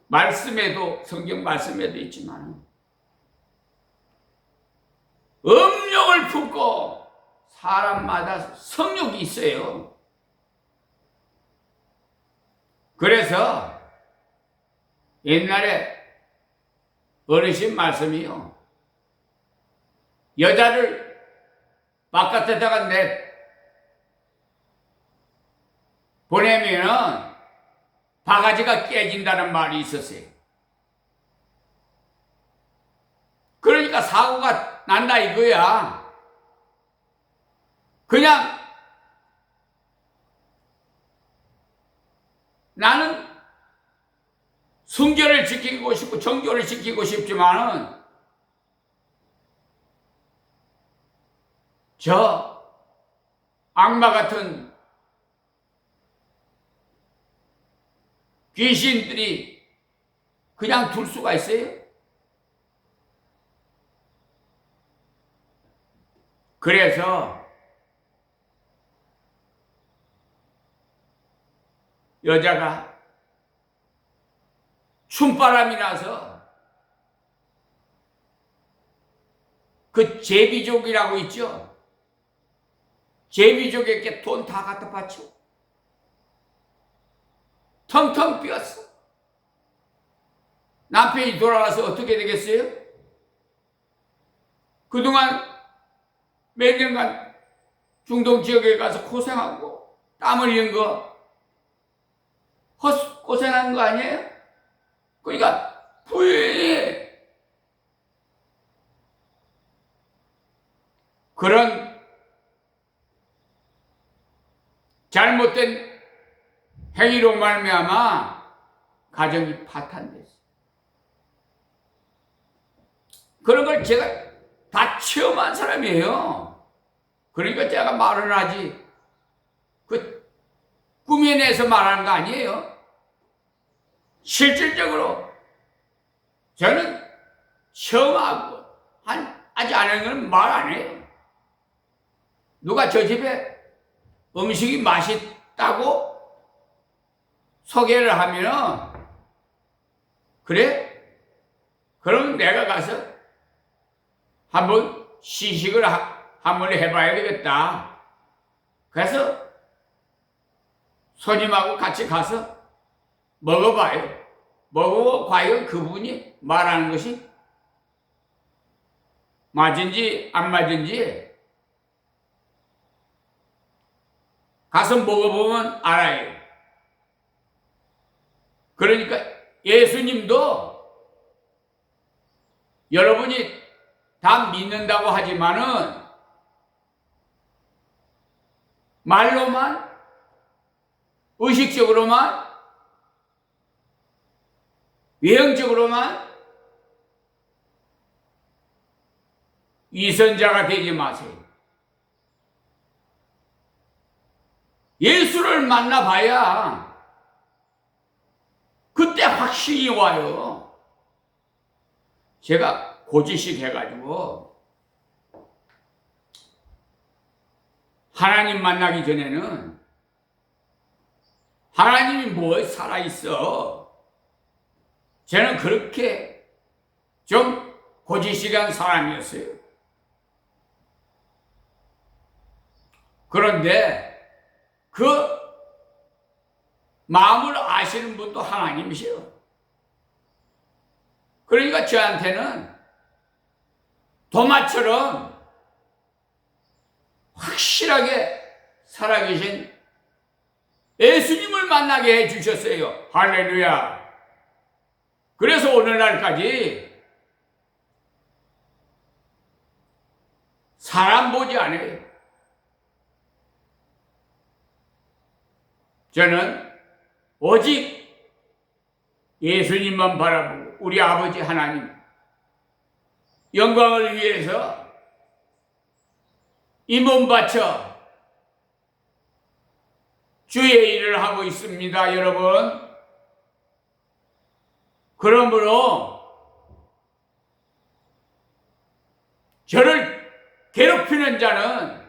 말씀에도 성경 말씀에도 있지만 음욕을 품고 사람마다 성욕이 있어요. 그래서 옛날에 어르신 말씀이요. 여자를 바깥에다가 보내면은 바가지가 깨진다는 말이 있었어요. 그러니까 사고가 난다 이거야. 그냥 나는 순결을 지키고 싶고 정교를 지키고 싶지만은 저 악마 같은 귀신들이 그냥 둘 수가 있어요? 그래서 여자가 춤바람이 나서 그 제비족이라고 있죠? 제비족에게 돈 다 갖다 바쳐. 텅텅 비었어. 남편이 돌아와서 어떻게 되겠어요? 그동안 몇 년간 중동 지역에 가서 고생하고 땀 흘린 거 고생한 거 아니에요? 그러니까 부인이 그런 잘못된 행위로 말미암아 가정이 파탄됐어요. 그런 걸 제가 다 체험한 사람이에요. 그러니까 제가 말을 하지, 그 꾸며내서 말하는 거 아니에요. 실질적으로 저는 체험하고 하지 않은 건 말 안 해요. 누가 저 집에 음식이 맛있다고 소개를 하면은, 그래? 그럼 내가 가서 한번 시식을 한번 해봐야 되겠다. 그래서 손님하고 같이 가서 먹어봐요. 먹어보고 과연 그분이 말하는 것이 맞은지 안 맞은지 가서 먹어보면 알아요. 그러니까 예수님도 여러분이 다 믿는다고 하지만은 말로만, 의식적으로만, 외형적으로만 위선자가 되지 마세요. 예수를 만나봐야 그때 확신이 와요. 제가 고지식 해가지고 하나님 만나기 전에는 하나님이 뭐 살아있어. 저는 그렇게 좀 고지식한 사람이었어요. 그런데 그 마음을 아시는 분도 하나님이시요. 그러니까 저한테는 도마처럼 확실하게 살아계신 예수님을 만나게 해주셨어요. 할렐루야. 그래서 오늘날까지 사람 보지 않아요. 저는 오직 예수님만 바라보고 우리 아버지 하나님 영광을 위해서 이 몸 바쳐 주의 일을 하고 있습니다, 여러분. 그러므로 저를 괴롭히는 자는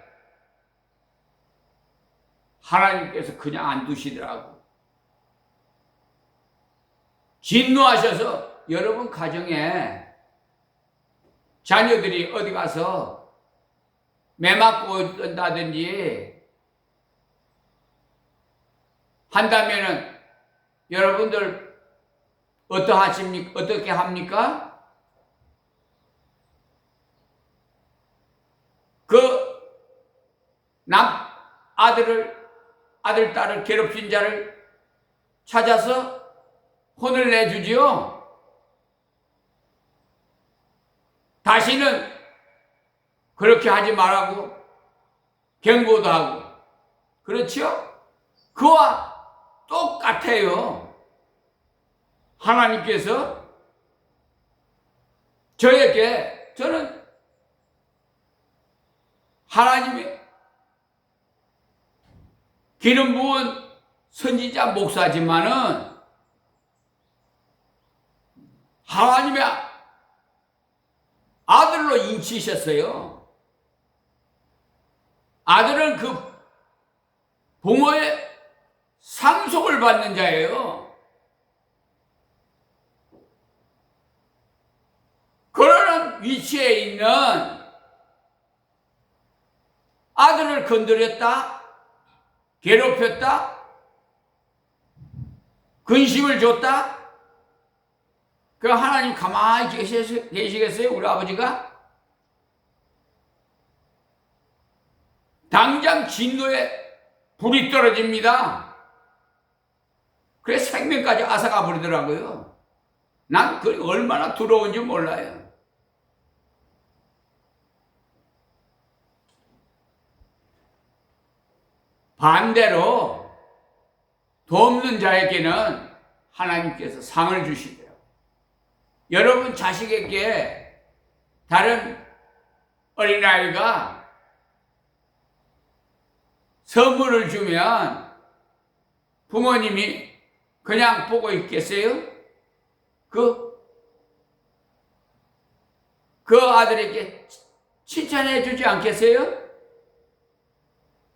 하나님께서 그냥 안 두시더라고. 진노하셔서 여러분 가정에 자녀들이 어디 가서 매 맞고 있다든지 한다면은 여러분들 어떻게 합니까? 그 아들, 딸을 괴롭힌 자를 찾아서 혼을 내주지요. 다시는 그렇게 하지 말라고 경고도 하고. 그렇죠? 그와 똑같아요. 하나님께서 저는 하나님의 기름 부은 선지자 목사지만은 하나님의 아들로 인치셨어요. 아들은 그 부모의 상속을 받는 자예요. 그러는 위치에 있는 아들을 건드렸다, 괴롭혔다, 근심을 줬다. 그 하나님 가만히 계시겠어요? 우리 아버지가? 당장 진노에 불이 떨어집니다. 그래서 생명까지 앗아가 버리더라고요. 난 그 얼마나 두려운지 몰라요. 반대로 돕는 자에게는 하나님께서 상을 주시대요. 여러분 자식에게 다른 어린아이가 선물을 주면 부모님이 그냥 보고 있겠어요? 그 아들에게 칭찬해 주지 않겠어요?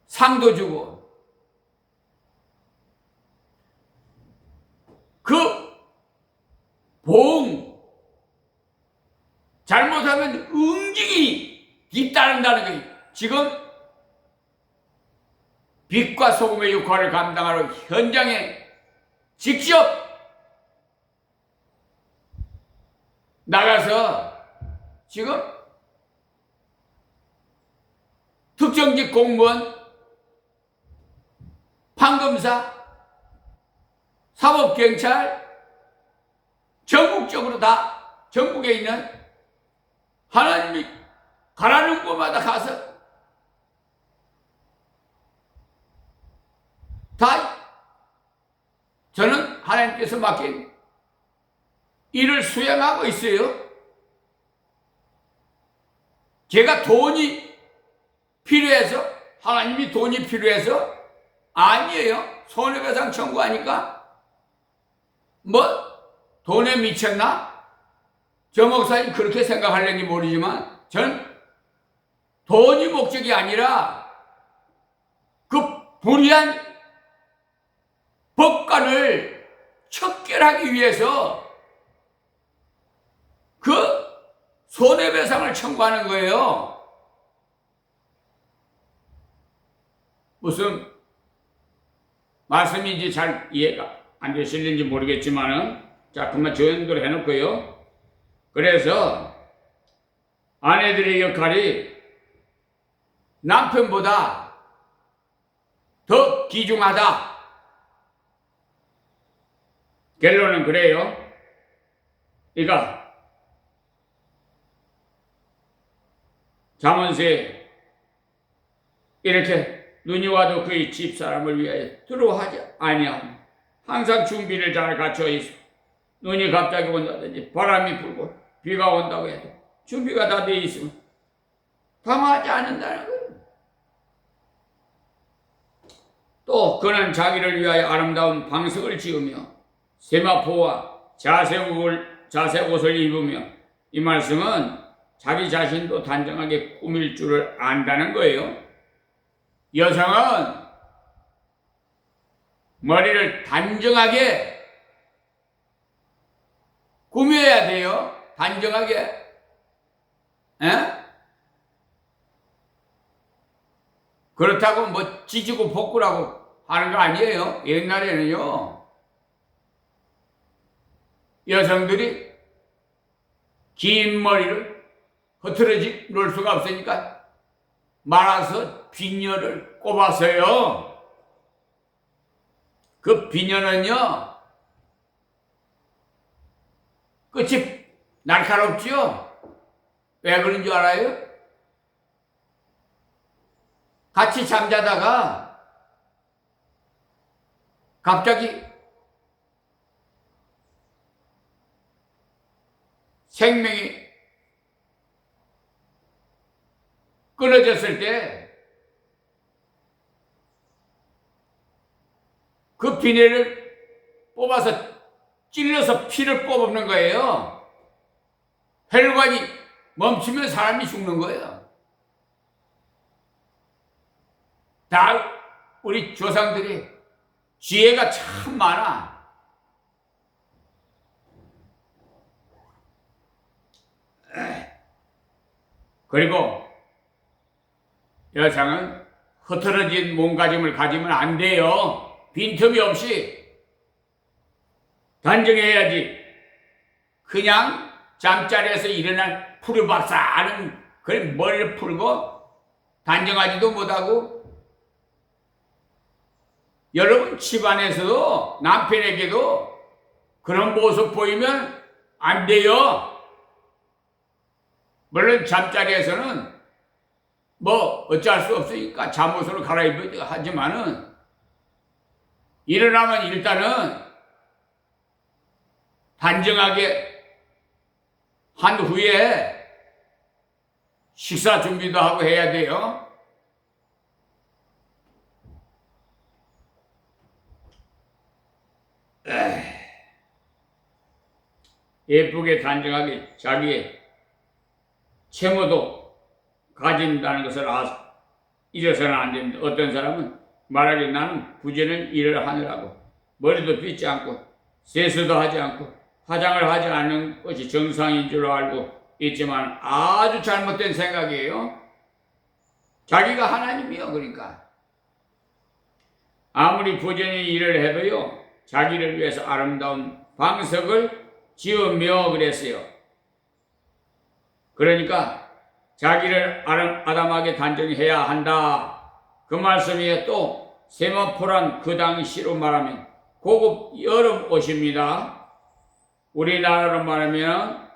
상도 주고. 그 봉 잘못하면 응징이 뒤따른다는 거예요. 지금 빛과 소금의 역할을 감당하러 현장에 직접 나가서 지금 특정직 공무원, 판검사, 사법경찰, 전국적으로 다 전국에 있는 하나님이 가라는 곳마다 가서 다 저는 하나님께서 맡긴 일을 수행하고 있어요. 제가 돈이 필요해서, 하나님이 돈이 필요해서 아니에요. 손해배상 청구하니까 뭐 돈에 미쳤나? 저 목사님 그렇게 생각할는지 모르지만 저는 돈이 목적이 아니라 그 불의한 법관을 척결하기 위해서 그 손해배상을 청구하는 거예요. 무슨 말씀인지 잘 이해가 안 되실는지 모르겠지만은, 자, 그만 조연도를 해놓고요. 그래서 아내들의 역할이 남편보다 더 귀중하다. 결론은 그래요. 그러니까 잠언서에 이렇게 눈이 와도 그의 집사람을 위하여 두려워하지 아니하며 항상 준비를 잘 갖춰 있어. 눈이 갑자기 온다든지 바람이 불고 비가 온다고 해도 준비가 다 돼 있으면 당하지 않는다는 거예요. 또 그는 자기를 위하여 아름다운 방석을 지으며 세마포와 자색 옷을 입으며, 이 말씀은 자기 자신도 단정하게 꾸밀 줄을 안다는 거예요. 여성은 머리를 단정하게 꾸며야 돼요. 단정하게. 에? 그렇다고 뭐 찢고 볶으라고 하는 거 아니에요. 옛날에는요, 여성들이 긴 머리를 흐트러지 놓을 수가 없으니까 말아서 비녀를 꼽았어요. 그 비녀는요, 끝이 날카롭죠? 왜 그런 줄 알아요? 같이 잠자다가 갑자기 생명이 끊어졌을 때 그 비닐을 뽑아서 찔러서 피를 뽑는 거예요. 혈관이 멈추면 사람이 죽는 거예요. 다 우리 조상들이 지혜가 참 많아. 그리고 여성은 흐트러진 몸가짐을 가지면 안 돼요. 빈틈이 없이 단정해야지. 그냥 잠자리에서 일어난 푸르박사 하는 그런 머리를 풀고 단정하지도 못하고, 여러분 집안에서도 남편에게도 그런 모습 보이면 안 돼요. 물론 잠자리에서는 뭐 어찌할 수 없으니까 잠옷으로 갈아입어야 하지만은, 일어나면 일단은 단정하게 한 후에 식사 준비도 하고 해야 돼요. 예쁘게 단정하게 자기의 채무도 가진다는 것을 잊어서는 안 됩니다. 어떤 사람은 말하기 나는 부지런히 일을 하느라고 머리도 빗지 않고 세수도 하지 않고 화장을 하지 않는 것이 정상인 줄 알고 있지만 아주 잘못된 생각이에요. 자기가 하나님이요. 그러니까 아무리 부지런히 일을 해도요, 자기를 위해서 아름다운 방석을 지으며 그랬어요. 그러니까 자기를 아담하게 단정해야 한다. 그 말씀이에 또 세마포란 그 당시로 말하면 고급 여름 옷입니다. 우리나라로 말하면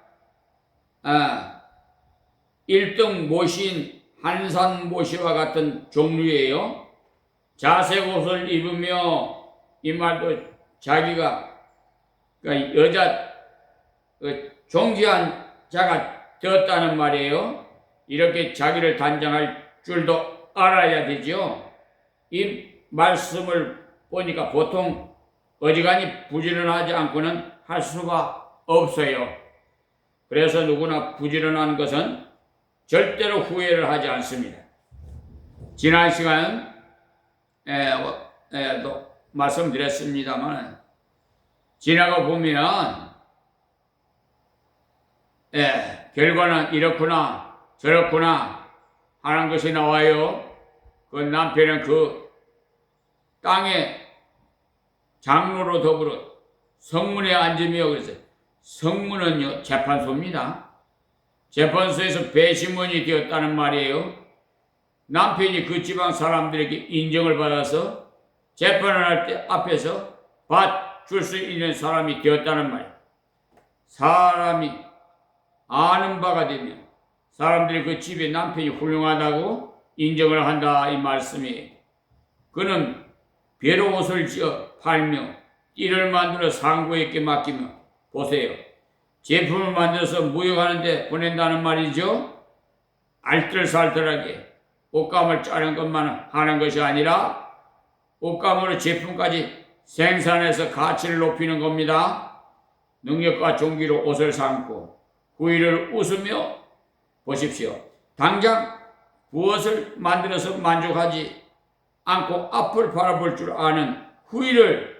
1등 모시인 한산 모시와 같은 종류예요. 자색 옷을 입으며 이 말도 자기가 그러니까 여자 존귀한 자가 되었다는 말이에요. 이렇게 자기를 단정할 줄도 알아야 되죠. 이 말씀을 보니까 보통 어지간히 부지런하지 않고는 할 수가 없어요. 그래서 누구나 부지런한 것은 절대로 후회를 하지 않습니다. 지난 시간 또 말씀드렸습니다만 지나가 보면 결과는 이렇구나 저렇구나 하는 것이 나와요. 그 남편은 그 땅에 장로로 더불어 성문에 앉으며 그래서 성문은요 재판소입니다. 재판소에서 배심원이 되었다는 말이에요. 남편이 그 지방 사람들에게 인정을 받아서 재판을 할 때 앞에서 받줄 수 있는 사람이 되었다는 말이에요. 사람이 아는 바가 되면 사람들이 그 집에 남편이 훌륭하다고 인정을 한다 이 말씀이에요. 그는 배로 옷을 지어 팔며 띠를 만들어 상고에게 맡기며 보세요. 제품을 만들어서 무역하는데 보낸다는 말이죠. 알뜰살뜰하게 옷감을 자른 것만 하는 것이 아니라 옷감으로 제품까지 생산해서 가치를 높이는 겁니다. 능력과 종기로 옷을 삼고 후일을 웃으며 보십시오. 당장 무엇을 만들어서 만족하지 않고 앞을 바라볼 줄 아는 후일을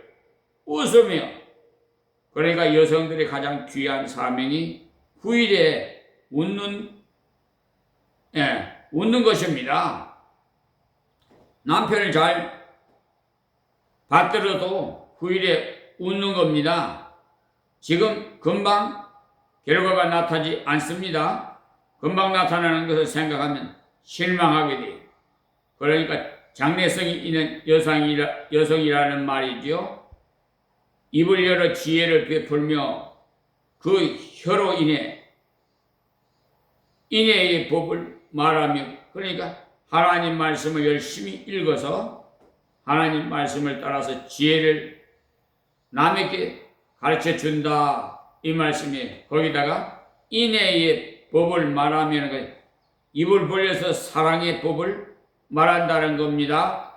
웃으며, 그러니까 여성들의 가장 귀한 사명이 후일에 웃는 것입니다. 남편을 잘 받들어도 후일에 웃는 겁니다. 지금 금방 결과가 나타나지 않습니다. 금방 나타나는 것을 생각하면 실망하게 돼요. 그러니까 장래성이 있는 여성이라는 말이죠. 입을 열어 지혜를 베풀며 그 혀로 인해의 법을 말하며, 그러니까 하나님 말씀을 열심히 읽어서 하나님 말씀을 따라서 지혜를 남에게 가르쳐 준다 이 말씀이에요. 거기다가 인해의 법을 말하면 입을 벌려서 사랑의 법을 말한다는 겁니다.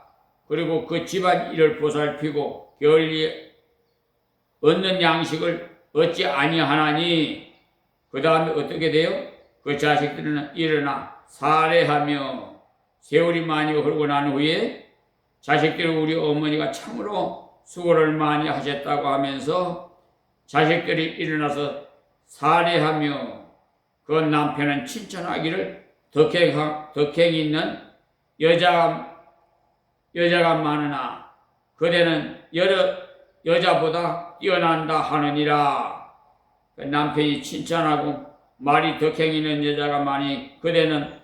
그리고 그 집안 일을 보살피고 게을리 얻는 양식을 얻지 아니하나니, 그 다음에 어떻게 돼요? 그 자식들은 일어나 살해하며 세월이 많이 흐르고 난 후에 자식들은 우리 어머니가 참으로 수고를 많이 하셨다고 하면서 자식들이 일어나서 살해하며 그 남편은 칭찬하기를 덕행 있는 여자가 많으나 그대는 여자보다 뛰어난다 하느니라. 그 남편이 칭찬하고 말이 덕행 있는 여자가 많이 그대는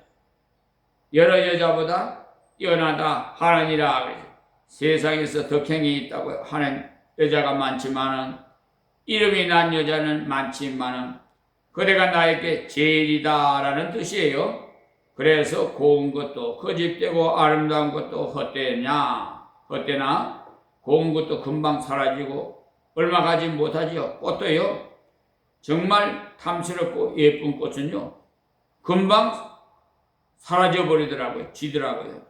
여러 여자보다 뛰어나다 하느니라. 세상에서 덕행이 있다고 하는 여자가 많지만은 이름이 난 여자는 많지만은 그대가 나에게 제일이다라는 뜻이에요. 그래서 고운 것도 거짓되고 아름다운 것도 헛되나 고운 것도 금방 사라지고 얼마 가지 못하지요. 꽃도요. 정말 탐스럽고 예쁜 꽃은요 금방 사라져버리더라고요. 지더라고요.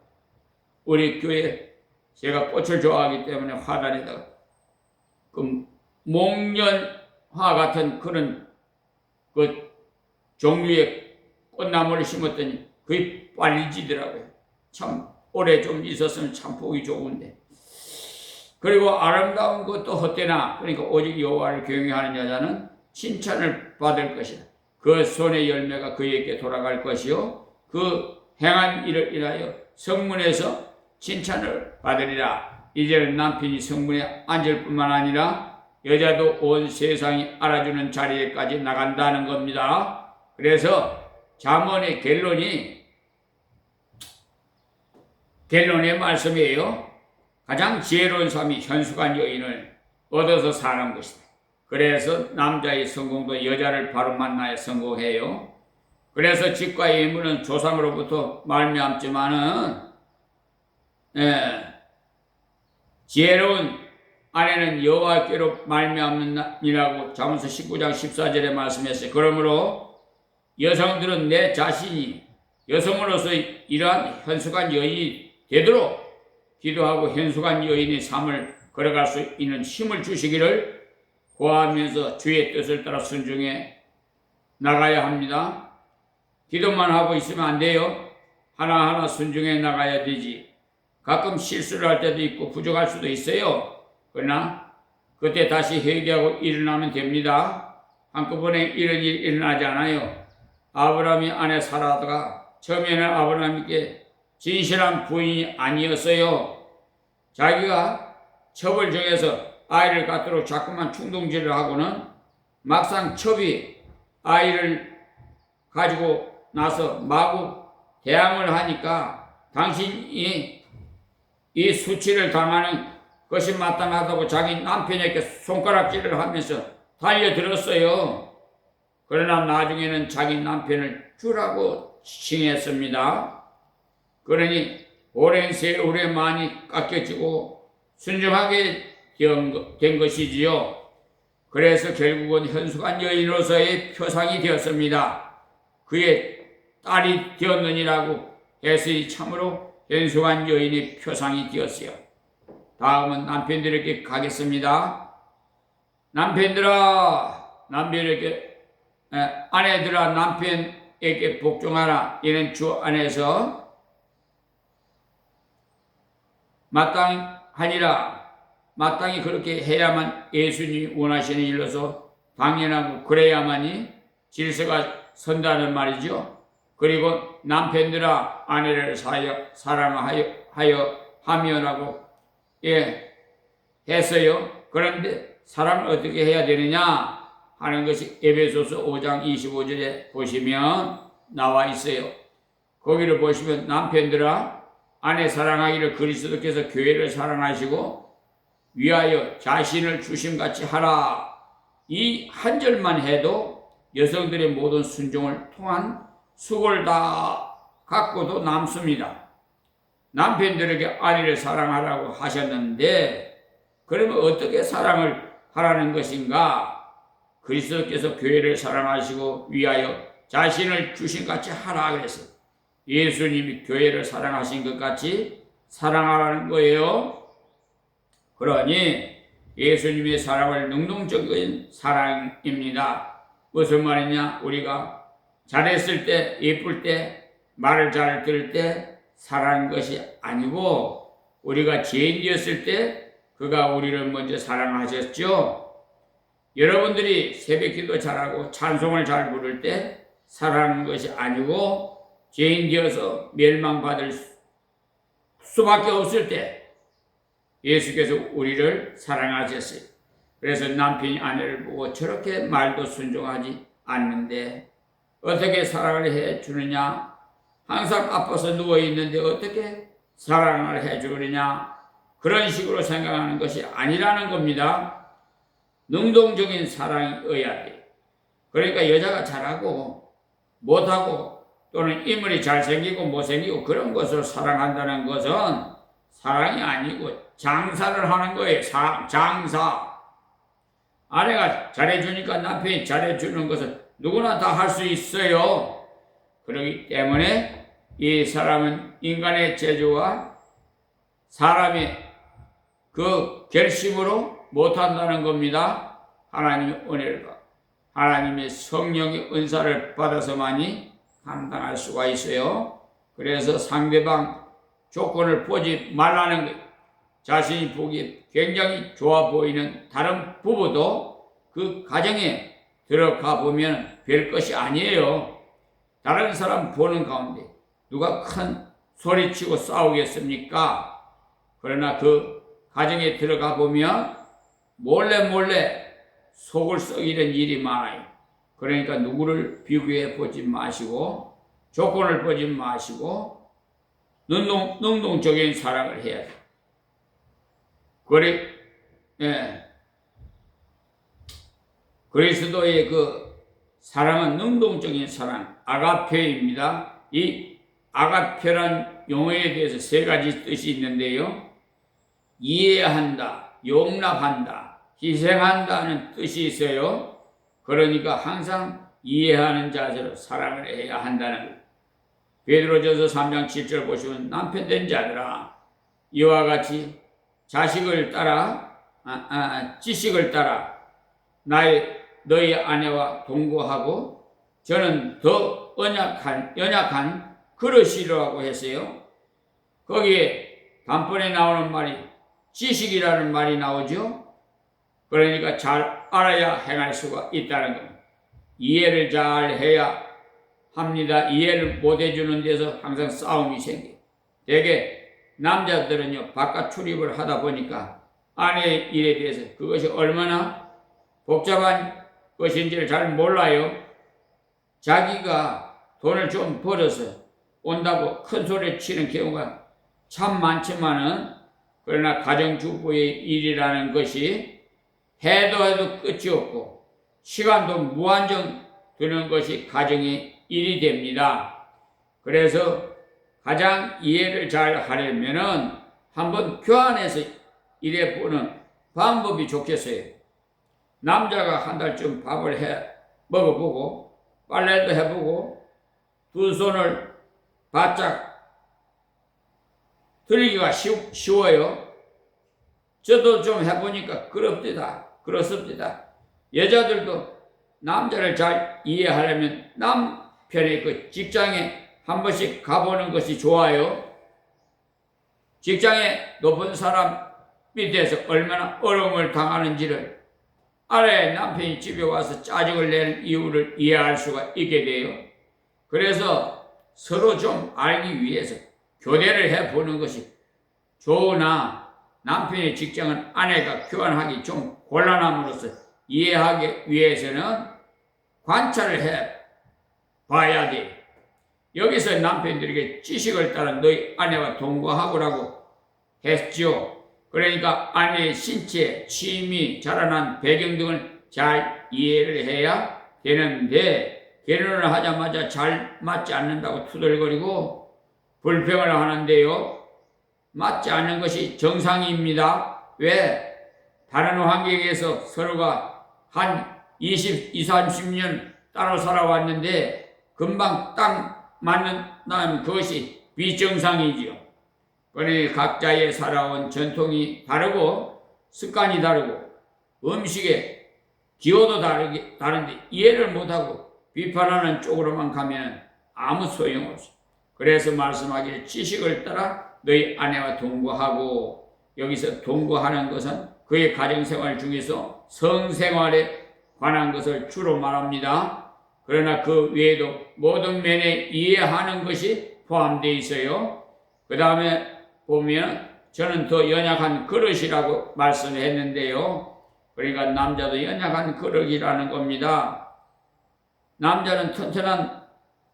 우리 교회 제가 꽃을 좋아하기 때문에 화단에다가 그 목련화 같은 그런 그 종류의 꽃나무를 심었더니 그게 빨리 지더라고요. 참 오래 좀 있었으면 참 보기 좋은데. 그리고 아름다운 것도 헛되나, 그러니까 오직 여호와를 경외하는 여자는 칭찬을 받을 것이다. 그 손의 열매가 그에게 돌아갈 것이요 그 행한 일을 인하여 성문에서 칭찬을 받으리라. 이제는 남편이 성문에 앉을 뿐만 아니라 여자도 온 세상이 알아주는 자리에까지 나간다는 겁니다. 그래서 잠언의 갤론의 말씀이에요. 가장 지혜로운 사람이 현숙한 여인을 얻어서 사는 것이다. 그래서 남자의 성공도 여자를 바로 만나야 성공해요. 그래서 집과 예물은 조상으로부터 말미암지만은 지혜로운 아내는 여호와께로 말미암느니라고 잠언서 19장 14절에 말씀했어요. 그러므로 여성들은 내 자신이 여성으로서 이러한 현숙한 여인이 되도록 기도하고 현숙한 여인의 삶을 걸어갈 수 있는 힘을 주시기를 구하면서 주의 뜻을 따라 순종해 나가야 합니다. 기도만 하고 있으면 안 돼요. 하나하나 순종해 나가야 되지. 가끔 실수를 할 때도 있고 부족할 수도 있어요. 그러나 그때 다시 회개하고 일어나면 됩니다. 한꺼번에 이런 일이 일어나지 않아요. 아브라함이 아내 사라가 처음에는 아브라함께 진실한 부인이 아니었어요. 자기가 첩을 정해서 아이를 갖도록 자꾸만 충동질을 하고는 막상 첩이 아이를 가지고 나서 마구 대항을 하니까 당신이 이 수치를 당하는 것이 마땅하다고 자기 남편에게 손가락질을 하면서 달려들었어요. 그러나 나중에는 자기 남편을 주라고 칭했습니다. 그러니 오랜 세월에 많이 깎여지고 순종하게 된 것이지요. 그래서 결국은 현숙한 여인으로서의 표상이 되었습니다. 그의 딸이 되었느니라고 해서 참으로 현숙한 여인의 표상이 되었어요. 다음은 남편들에게 가겠습니다. 아내들아 남편에게 복종하라. 이는 주 안에서 마땅히 그렇게 해야만 예수님이 원하시는 일로서 당연하고 그래야만이 질서가 선다는 말이죠. 그리고 남편들아 아내를 사랑하여라고 했어요. 그런데 사랑을 어떻게 해야 되느냐 하는 것이 에베소서 5장 25절에 보시면 나와 있어요. 거기를 보시면 남편들아 아내 사랑하기를 그리스도께서 교회를 사랑하시고 위하여 자신을 주심같이 하라. 이 한 절만 해도 여성들의 모든 순종을 통한 수고를 다 갖고도 남습니다. 남편들에게 아내를 사랑하라고 하셨는데 그러면 어떻게 사랑을 하라는 것인가? 그리스도께서 교회를 사랑하시고 위하여 자신을 주심같이 하라 그랬어요. 예수님이 교회를 사랑하신 것 같이 사랑하라는 거예요. 그러니 예수님의 사랑은 능동적인 사랑입니다. 무슨 말이냐? 우리가 잘했을 때, 예쁠 때, 말을 잘 들을 때 사랑한 것이 아니고 우리가 죄인 되었을 때 그가 우리를 먼저 사랑하셨죠. 여러분들이 새벽기도 잘하고 찬송을 잘 부를 때 사랑하는 것이 아니고 죄인 되어서 멸망받을 수밖에 없을 때 예수께서 우리를 사랑하셨어요. 그래서 남편이 아내를 보고 저렇게 말도 순종하지 않는데 어떻게 사랑을 해주느냐? 항상 아파서 누워있는데 어떻게 사랑을 해주느냐? 그런 식으로 생각하는 것이 아니라는 겁니다. 능동적인 사랑이어야 돼. 그러니까 여자가 잘하고 못하고 또는 인물이 잘생기고 못생기고 그런 것을 사랑한다는 것은 사랑이 아니고 장사를 하는 거예요. 장사. 아내가 잘해주니까 남편이 잘해주는 것은 누구나 다 할 수 있어요. 그렇기 때문에 이 사람은 인간의 재주와 사람의 그 결심으로 못한다는 겁니다. 하나님의 은혜를 받고 하나님의 성령의 은사를 받아서만이 감당할 수가 있어요. 그래서 상대방 조건을 보지 말라는 거예요. 자신이 보기 굉장히 좋아 보이는 다른 부부도 그 가정에 들어가 보면 별 것이 아니에요. 다른 사람 보는 가운데 누가 큰 소리치고 싸우겠습니까? 그러나 그 가정에 들어가 보면 몰래 속을 썩이는 일이 많아요. 그러니까 누구를 비교해 보지 마시고 조건을 보지 마시고 능동적인 사랑을 해야 돼요. 그리스도의 그 사랑은 능동적인 사랑, 아가페입니다. 이 아가페란 용어에 대해서 세 가지 뜻이 있는데요. 이해한다, 용납한다, 희생한다는 뜻이 있어요. 그러니까 항상 이해하는 자세로 사랑을 해야 한다는 거예요. 베드로전서 3장 7절 보시면 남편 된 자들아 이와 같이 자식을 따라 지식을 따라 너희 아내와 동거하고 저는 더 연약한 그릇이라고 했어요. 거기에 단번에 나오는 말이 지식이라는 말이 나오죠. 그러니까 잘 알아야 행할 수가 있다는 겁니다. 이해를 잘 해야 합니다. 이해를 못 해주는 데서 항상 싸움이 생겨요. 대개 남자들은요 바깥 출입을 하다 보니까 아내의 일에 대해서 그것이 얼마나 복잡한 것인지를 잘 몰라요. 자기가 돈을 좀 벌어서 온다고 큰 소리 치는 경우가 참 많지만은 그러나 가정주부의 일이라는 것이 해도 끝이 없고 시간도 무한정 드는 것이 가정의 일이 됩니다. 그래서 가장 이해를 잘 하려면은 한번 교환해서 일해보는 방법이 좋겠어요. 남자가 한 달쯤 밥을 먹어보고 빨래도 해보고 두 손을 바짝 들이기가 쉬워요. 저도 좀 해보니까 그렇습니다. 여자들도 남자를 잘 이해하려면 남편의 그 직장에 한 번씩 가보는 것이 좋아요. 직장에 높은 사람 밑에서 얼마나 어려움을 당하는지를 알아야 남편이 집에 와서 짜증을 내는 이유를 이해할 수가 있게 돼요. 그래서 서로 좀 알기 위해서 교대를 해보는 것이 좋으나 남편의 직장은 아내가 교환하기 좀 곤란함으로써 이해하기 위해서는 관찰을 해봐야 돼. 여기서 남편들에게 지식을 따라 너희 아내와 동거하고라고 했죠. 그러니까 아내의 신체, 취미, 자라난 배경 등을 잘 이해를 해야 되는데 결혼을 하자마자 잘 맞지 않는다고 투덜거리고 불평을 하는데요. 맞지 않는 것이 정상입니다. 왜? 다른 환경에서 서로가 한 30년 따로 살아왔는데 금방 딱 맞는다면 그것이 비정상이지요. 그러니 각자의 살아온 전통이 다르고 습관이 다르고 음식의 기호도 다른데 이해를 못하고 비판하는 쪽으로만 가면 아무 소용없어. 그래서 말씀하기를 지식을 따라 너희 아내와 동거하고, 여기서 동거하는 것은 그의 가정생활 중에서 성생활에 관한 것을 주로 말합니다. 그러나 그 외에도 모든 면에 이해하는 것이 포함되어 있어요. 그 다음에 보면 저는 더 연약한 그릇이라고 말씀했는데요. 그러니까 남자도 연약한 그릇이라는 겁니다. 남자는 튼튼한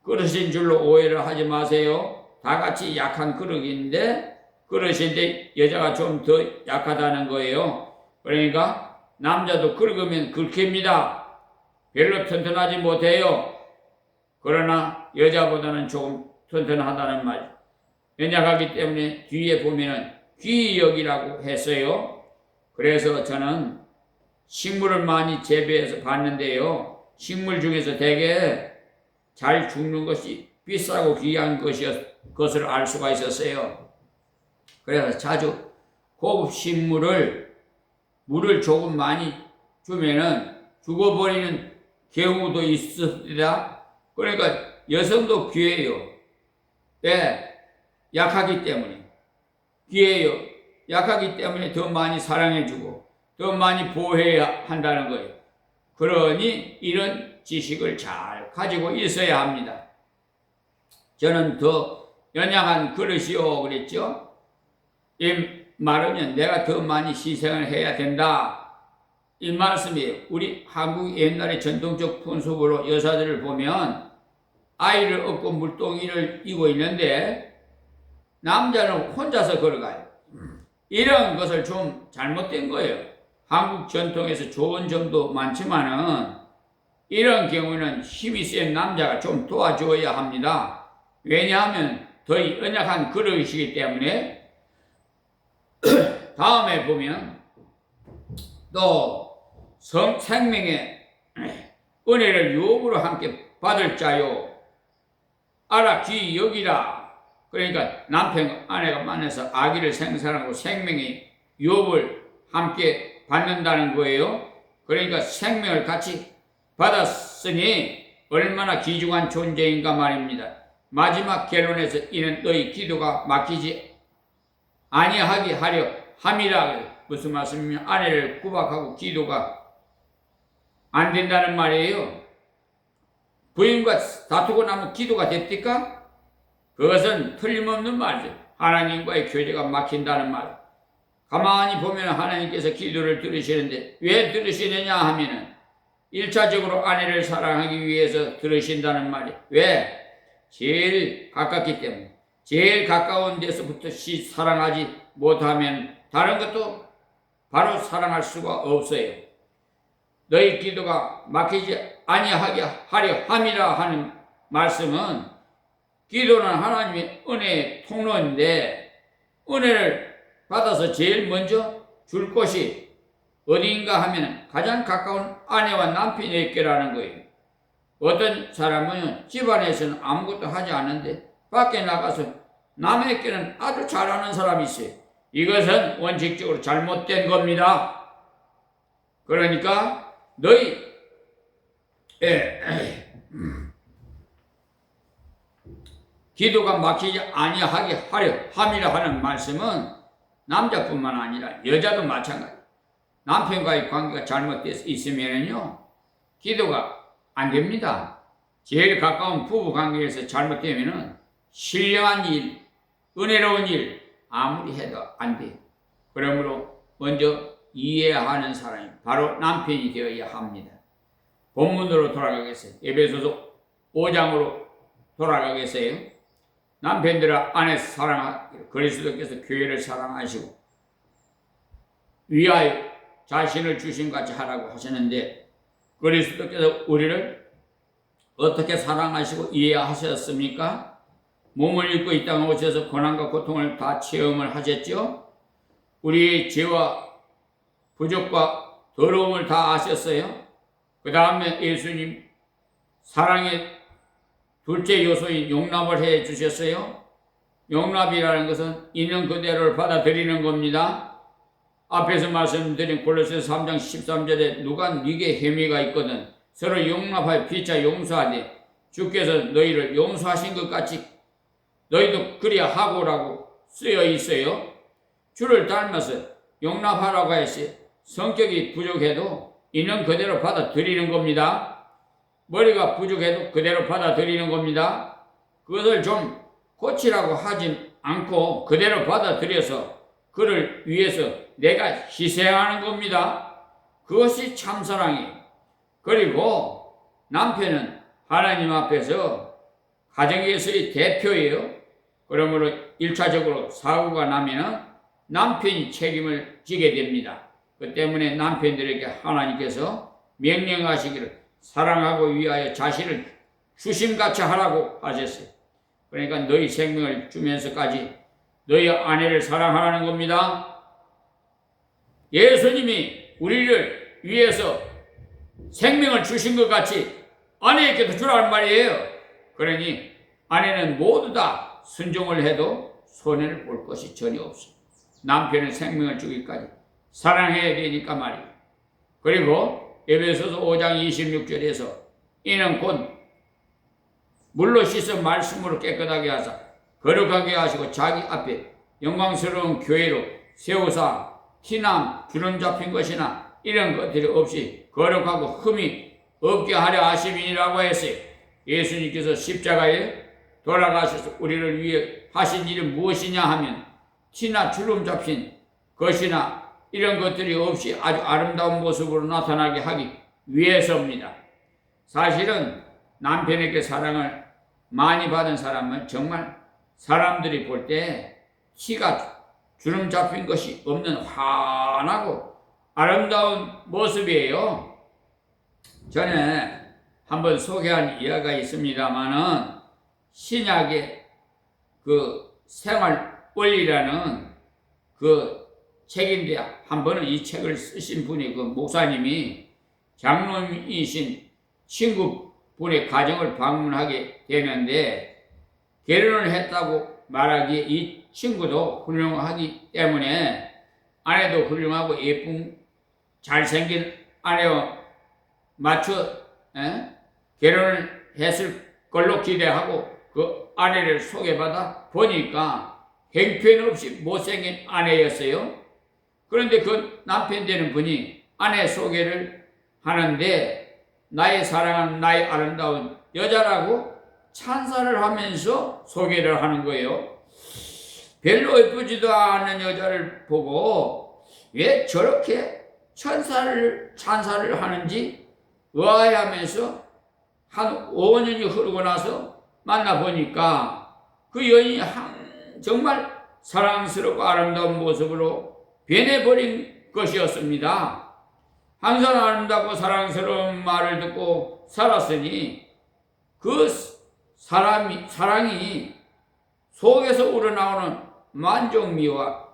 그릇인 줄로 오해를 하지 마세요. 다 같이 약한 그릇인데 여자가 좀 더 약하다는 거예요. 그러니까 남자도 긁으면 긁힙니다. 별로 튼튼하지 못해요. 그러나 여자보다는 조금 튼튼하다는 말. 연약하기 때문에 뒤에 보면은 귀역이라고 했어요. 그래서 저는 식물을 많이 재배해서 봤는데요. 식물 중에서 되게 잘 죽는 것이 비싸고 귀한 것을 알 수가 있었어요. 그래서 자주 고급 물을 조금 많이 주면은 죽어버리는 경우도 있습니다. 그러니까 여성도 귀해요. 왜? 약하기 때문에. 귀해요. 약하기 때문에 더 많이 사랑해주고 더 많이 보호해야 한다는 거예요. 그러니 이런 지식을 잘 가지고 있어야 합니다. 저는 더 연약한 그릇이요 그랬죠. 이 말은요, 내가 더 많이 희생을 해야 된다, 이 말씀이에요. 우리 한국 옛날의 전통적 풍습으로 여자들을 보면 아이를 업고 물동이를 이고 있는데 남자는 혼자서 걸어가요. 이런 것을 좀 잘못된 거예요. 한국 전통에서 좋은 점도 많지만은 이런 경우는 힘이 센 남자가 좀 도와줘야 합니다. 왜냐하면 더 연약한 그릇이기 때문에. 다음에 보면 또 생명의 은혜를 유업으로 함께 받을 자요 알아 귀 여기라. 그러니까 남편 아내가 만나서 아기를 생산하고 생명의 유업을 함께 받는다는 거예요. 그러니까 생명을 같이 받았으니 얼마나 귀중한 존재인가 말입니다. 마지막 결론에서 이는 너희 기도가 막히지 아니하게 하려 함이라. 무슨 말씀이면 아내를 구박하고 기도가 안 된다는 말이에요. 부인과 다투고 나면 기도가 됩니까? 그것은 틀림없는 말이죠. 하나님과의 교제가 막힌다는 말. 가만히 보면 하나님께서 기도를 들으시는데 왜 들으시느냐 하면은 1차적으로 아내를 사랑하기 위해서 들으신다는 말이. 왜? 제일 가깝기 때문에. 제일 가까운 데서부터 사랑하지 못하면 다른 것도 바로 사랑할 수가 없어요. 너희 기도가 막히지 아니하게 하려 함이라 하는 말씀은 기도는 하나님의 은혜의 통로인데 은혜를 받아서 제일 먼저 줄 곳이 어디인가 하면 가장 가까운 아내와 남편에게라는 거예요. 어떤 사람은 집안에서는 아무것도 하지 않는데 밖에 나가서 남에게는 아주 잘하는 사람이 있어요. 이것은 원칙적으로 잘못된 겁니다. 그러니까 너희 기도가 막히지 아니하게 하려 함이라 하는 말씀은 남자뿐만 아니라 여자도 마찬가지. 남편과의 관계가 잘못되어 있으면요 기도가 안 됩니다. 제일 가까운 부부 관계에서 잘못되면은 신령한 일, 은혜로운 일 아무리 해도 안 돼요. 그러므로 먼저 이해하는 사람이 바로 남편이 되어야 합니다. 본문으로 돌아가겠어요. 에베소서 5장으로 돌아가겠어요. 남편들아 아내 사랑하기를 그리스도께서 교회를 사랑하시고 위하여 자신을 주심같이 하라고 하시는데 그리스도께서 우리를 어떻게 사랑하시고 이해하셨습니까? 몸을 입고 이 땅에 오셔서 고난과 고통을 다 체험을 하셨죠? 우리의 죄와 부족과 더러움을 다 아셨어요? 그 다음에 예수님 사랑의 둘째 요소인 용납을 해 주셨어요? 용납이라는 것은 있는 그대로를 받아들이는 겁니다. 앞에서 말씀드린 골로새서 3장 13절에 누가 네게 혐의가 있거든 서로 용납하여 피차 용서하되 주께서 너희를 용서하신 것 같이 너희도 그리야 하고라고 쓰여 있어요. 주를 닮아서 용납하라고 했지 성격이 부족해도 있는 그대로 받아들이는 겁니다. 머리가 부족해도 그대로 받아들이는 겁니다. 그것을 좀 고치라고 하진 않고 그대로 받아들여서 그를 위해서 내가 희생하는 겁니다. 그것이 참사랑이에요. 그리고 남편은 하나님 앞에서 가정에서의 대표예요. 그러므로 1차적으로 사고가 나면 남편이 책임을 지게 됩니다. 그 때문에 남편들에게 하나님께서 명령하시기를 사랑하고 위하여 자신을 주심같이 하라고 하셨어요. 그러니까 너희 생명을 주면서까지 너희 아내를 사랑하라는 겁니다. 예수님이 우리를 위해서 생명을 주신 것 같이 아내에게도 주라는 말이에요. 그러니 아내는 모두 다 순종을 해도 손해를 볼 것이 전혀 없어. 남편의 생명을 주기까지 사랑해야 되니까 말이에요. 그리고 에베소서 5장 26절에서 이는 곧 물로 씻어 말씀으로 깨끗하게 하사 거룩하게 하시고 자기 앞에 영광스러운 교회로 세우사 티남 주름 잡힌 것이나 이런 것들이 없이 거룩하고 흠이 없게 하려 하심이라고 했어요. 예수님께서 십자가에 돌아가셔서 우리를 위해 하신 일이 무엇이냐 하면 티나 주름 잡힌 것이나 이런 것들이 없이 아주 아름다운 모습으로 나타나게 하기 위해서입니다. 사실은 남편에게 사랑을 많이 받은 사람은 정말 사람들이 볼 때 티가 주름 잡힌 것이 없는 환하고 아름다운 모습이에요. 전에 한번 소개한 이야기가 있습니다만은 신약의 그 생활 원리라는 그 책인데 한 번은 이 책을 쓰신 분이 그 목사님이 장로이신 친구분의 가정을 방문하게 되는데 결혼을 했다고 말하기에 이 친구도 훌륭하기 때문에 아내도 훌륭하고 예쁜 잘생긴 아내와 맞춰 결혼을 했을 걸로 기대하고 그 아내를 소개받아 보니까 형편없이 못생긴 아내였어요. 그런데 그 남편 되는 분이 아내 소개를 하는데 나의 사랑하는 나의 아름다운 여자라고 찬사를 하면서 소개를 하는 거예요. 별로 예쁘지도 않은 여자를 보고 왜 저렇게 찬사를 하는지 의아해하면서 한 5년이 흐르고 나서 만나보니까 그 여인이 정말 사랑스럽고 아름다운 모습으로 변해버린 것이었습니다. 항상 아름답고 사랑스러운 말을 듣고 살았으니 그 사랑이 속에서 우러나오는 만족미와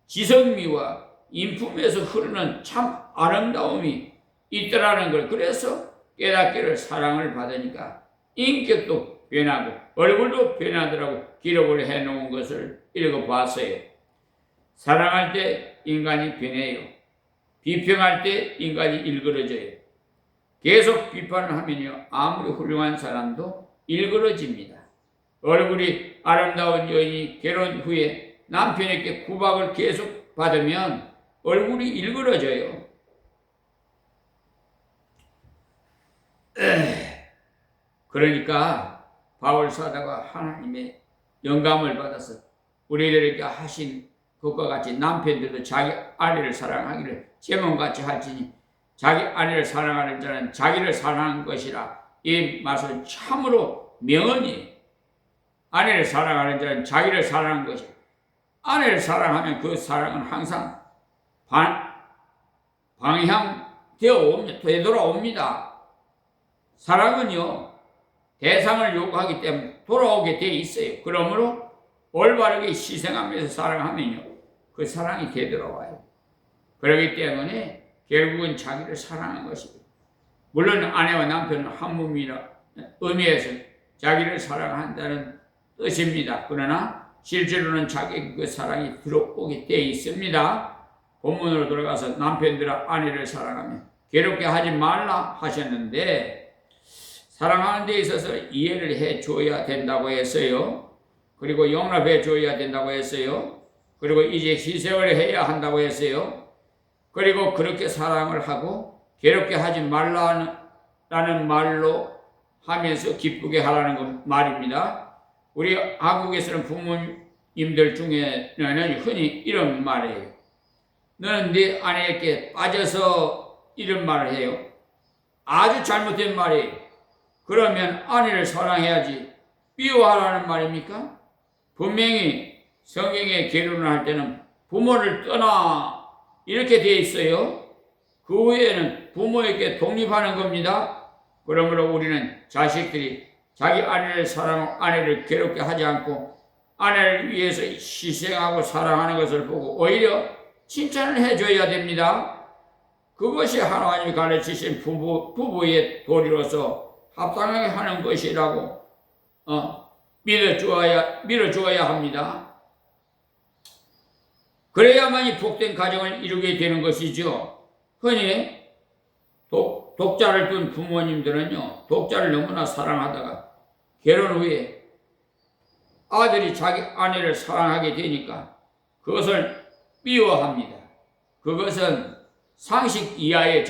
지성미와 인품에서 흐르는 참 아름다움이 있더라는 걸 그래서 깨닫기를 사랑을 받으니까 인격도 변하고 얼굴도 변하더라고 기록을 해놓은 것을 읽어봤어요. 사랑할 때 인간이 변해요. 비평할 때 인간이 일그러져요. 계속 비판을 하면요 아무리 훌륭한 사람도 일그러집니다. 얼굴이 아름다운 여인이 결혼 후에 남편에게 구박을 계속 받으면 얼굴이 일그러져요. 그러니까 바울 사도가 하나님의 영감을 받아서 우리들에게 하신 것과 같이 남편들도 자기 아내를 사랑하기를 제목같이 할지니 자기 아내를 사랑하는 자는 자기를 사랑한 것이라. 이 말은 참으로 명언이 아내를 사랑하는 자는 자기를 사랑한 것이라. 아내를 사랑하면 그 사랑은 항상 되돌아옵니다. 사랑은요 대상을 요구하기 때문에 돌아오게 돼 있어요. 그러므로 올바르게 희생하면서 사랑하면요 그 사랑이 되돌아와요. 그렇기 때문에 결국은 자기를 사랑하는 것입니다. 물론 아내와 남편은 한 몸이라 의미에서 자기를 사랑한다는 뜻입니다. 그러나 실제로는 자기 그 사랑이 들어오게 돼 있습니다. 본문으로 돌아가서 남편들아 아내를 사랑하며 괴롭게 하지 말라 하셨는데 사랑하는 데 있어서 이해를 해줘야 된다고 했어요. 그리고 용납해 줘야 된다고 했어요. 그리고 이제 희생을 해야 한다고 했어요. 그리고 그렇게 사랑을 하고 괴롭게 하지 말라는 말로 하면서 기쁘게 하라는 말입니다. 우리 한국에서는 부모님들 중에는 흔히 이런 말이에요. 너는 네 아내에게 빠져서 이런 말을 해요. 아주 잘못된 말이에요. 그러면 아내를 사랑해야지 미워하라는 말입니까? 분명히 성경에 결혼을 할 때는 부모를 떠나 이렇게 되어 있어요. 그 후에는 부모에게 독립하는 겁니다. 그러므로 우리는 자식들이 자기 아내를 사랑하고 아내를 괴롭게 하지 않고 아내를 위해서 희생하고 사랑하는 것을 보고 오히려 칭찬을 해줘야 됩니다. 그것이 하나님이 가르치신 부부의 도리로서 합당하게 하는 것이라고 밀어주어야 합니다. 그래야만이 복된 가정을 이루게 되는 것이죠. 흔히 독자를 둔 부모님들은요, 독자를 너무나 사랑하다가 결혼 후에 아들이 자기 아내를 사랑하게 되니까 그것을 미워합니다. 그것은 상식 이하의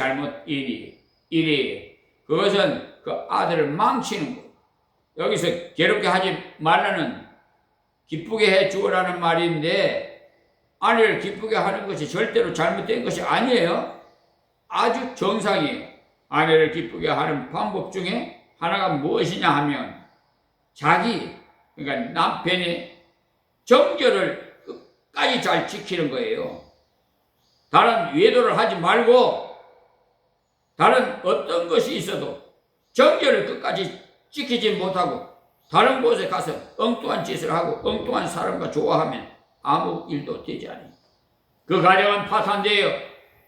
일이에요. 그것은 그 아들을 망치는 거예요. 여기서 괴롭게 하지 말라는, 기쁘게 해 주어라는 말인데, 아내를 기쁘게 하는 것이 절대로 잘못된 것이 아니에요. 아주 정상이에요. 아내를 기쁘게 하는 방법 중에 하나가 무엇이냐 하면, 그러니까 남편의 정절을 끝까지 잘 지키는 거예요. 다른 외도를 하지 말고, 다른 어떤 것이 있어도 정절을 끝까지 지키지 못하고 다른 곳에 가서 엉뚱한 짓을 하고 엉뚱한 사람과 좋아하면 아무 일도 되지 않아요. 그 가정은 파탄돼요.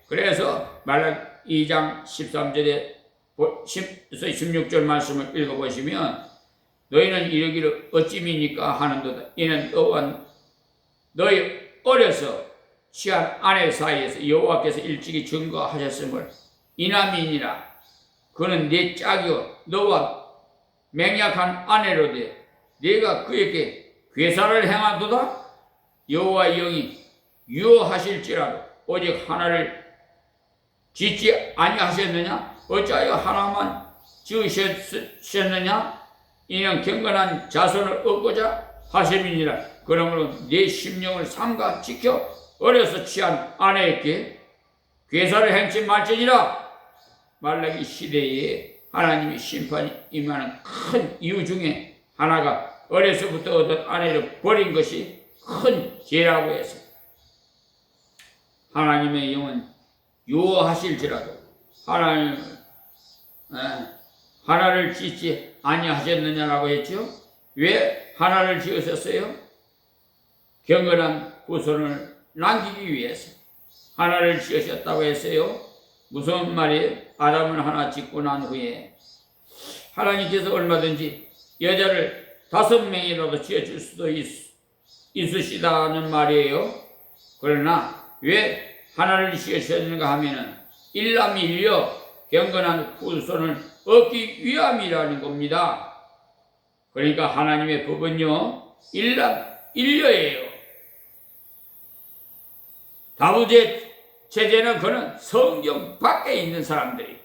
그래서 말라기 2장 13절에 16절 말씀을 읽어보시면, 너희는 이르기를 어찌미니까 하는도다. 이는 너와 너희 어려서 취한 아내 사이에서 여호와께서 일찍이 증거하셨음을 이남이니라. 그는 내 짝이요 너와 맹약한 아내로되 네가 그에게 괴사를 행하도다. 여호와의 영이 유효하실지라도 오직 하나를 짓지 아니하셨느냐? 어찌하여 하나만 지으셨느냐? 이는 경건한 자손을 얻고자 하심이니라. 그러므로 내 심령을 삼가 지켜 어려서 취한 아내에게 괴사를 행치 말지니라. 말라기 시대에 하나님의 심판이 임하는 큰 이유 중에 하나가 어려서부터 얻은 아내를 버린 것이 큰 죄라고 해서, 하나님의 영은 유효하실지라도 하나를 짓지 아니하셨느냐라고 했죠. 왜 하나를 지으셨어요? 경건한 후손을 남기기 위해서 하나를 지으셨다고 했어요. 무슨 말이에요? 아담은 하나 짓고 난 후에 하나님께서 얼마든지 여자를 5명이라도 지어줄 수도 있으시다는 말이에요. 그러나 왜 하나를 지으셨는가 하면은 일남일녀 경건한 후손을 얻기 위함이라는 겁니다. 그러니까 하나님의 법은요, 일남일녀예요. 다부제 체제는 그는 성경 밖에 있는 사람들이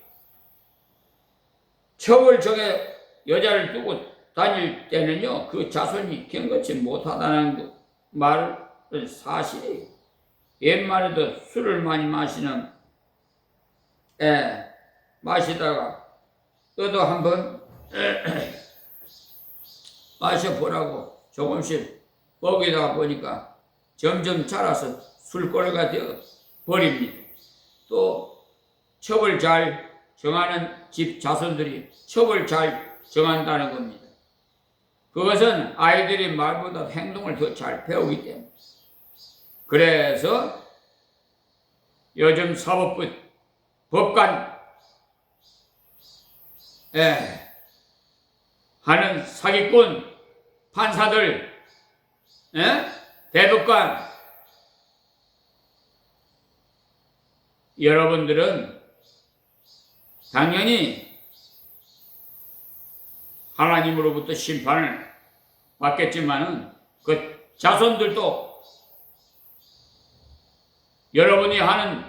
첩을 정해 여자를 두고 다닐 때는요, 그 자손이 경건치 못하다는 말은 사실이에요. 옛말에도 술을 많이 마시다가 너도 한번 마셔보라고 조금씩 먹이다 보니까 점점 자라서 술꼬리가 되어 버립니다. 또 첩을 잘 정하는 집 자손들이 첩을 잘 정한다는 겁니다. 그것은 아이들이 말보다 행동을 더 잘 배우기 때문에. 그래서 요즘 사법부 법관 하는 사기꾼 판사들, 대법관, 여러분들은 당연히 하나님으로부터 심판을 받겠지만은 그 자손들도 여러분이 하는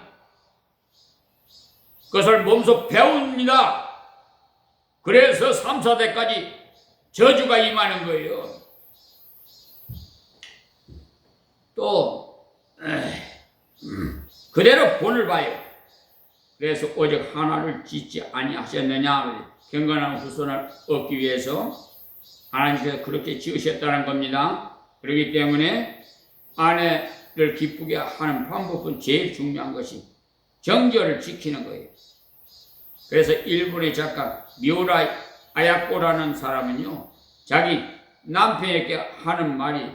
것을 몸소 배웁니다. 그래서 3, 4대까지 저주가 임하는 거예요. 또 그대로 본을 봐요. 그래서 오직 하나를 짓지 아니하셨느냐, 경건한 후손을 얻기 위해서 하나님께서 그렇게 지으셨다는 겁니다. 그렇기 때문에 아내를 기쁘게 하는 방법은 제일 중요한 것이 정절을 지키는 거예요. 그래서 일본의 작가 미우라 아야코라는 사람은요, 자기 남편에게 하는 말이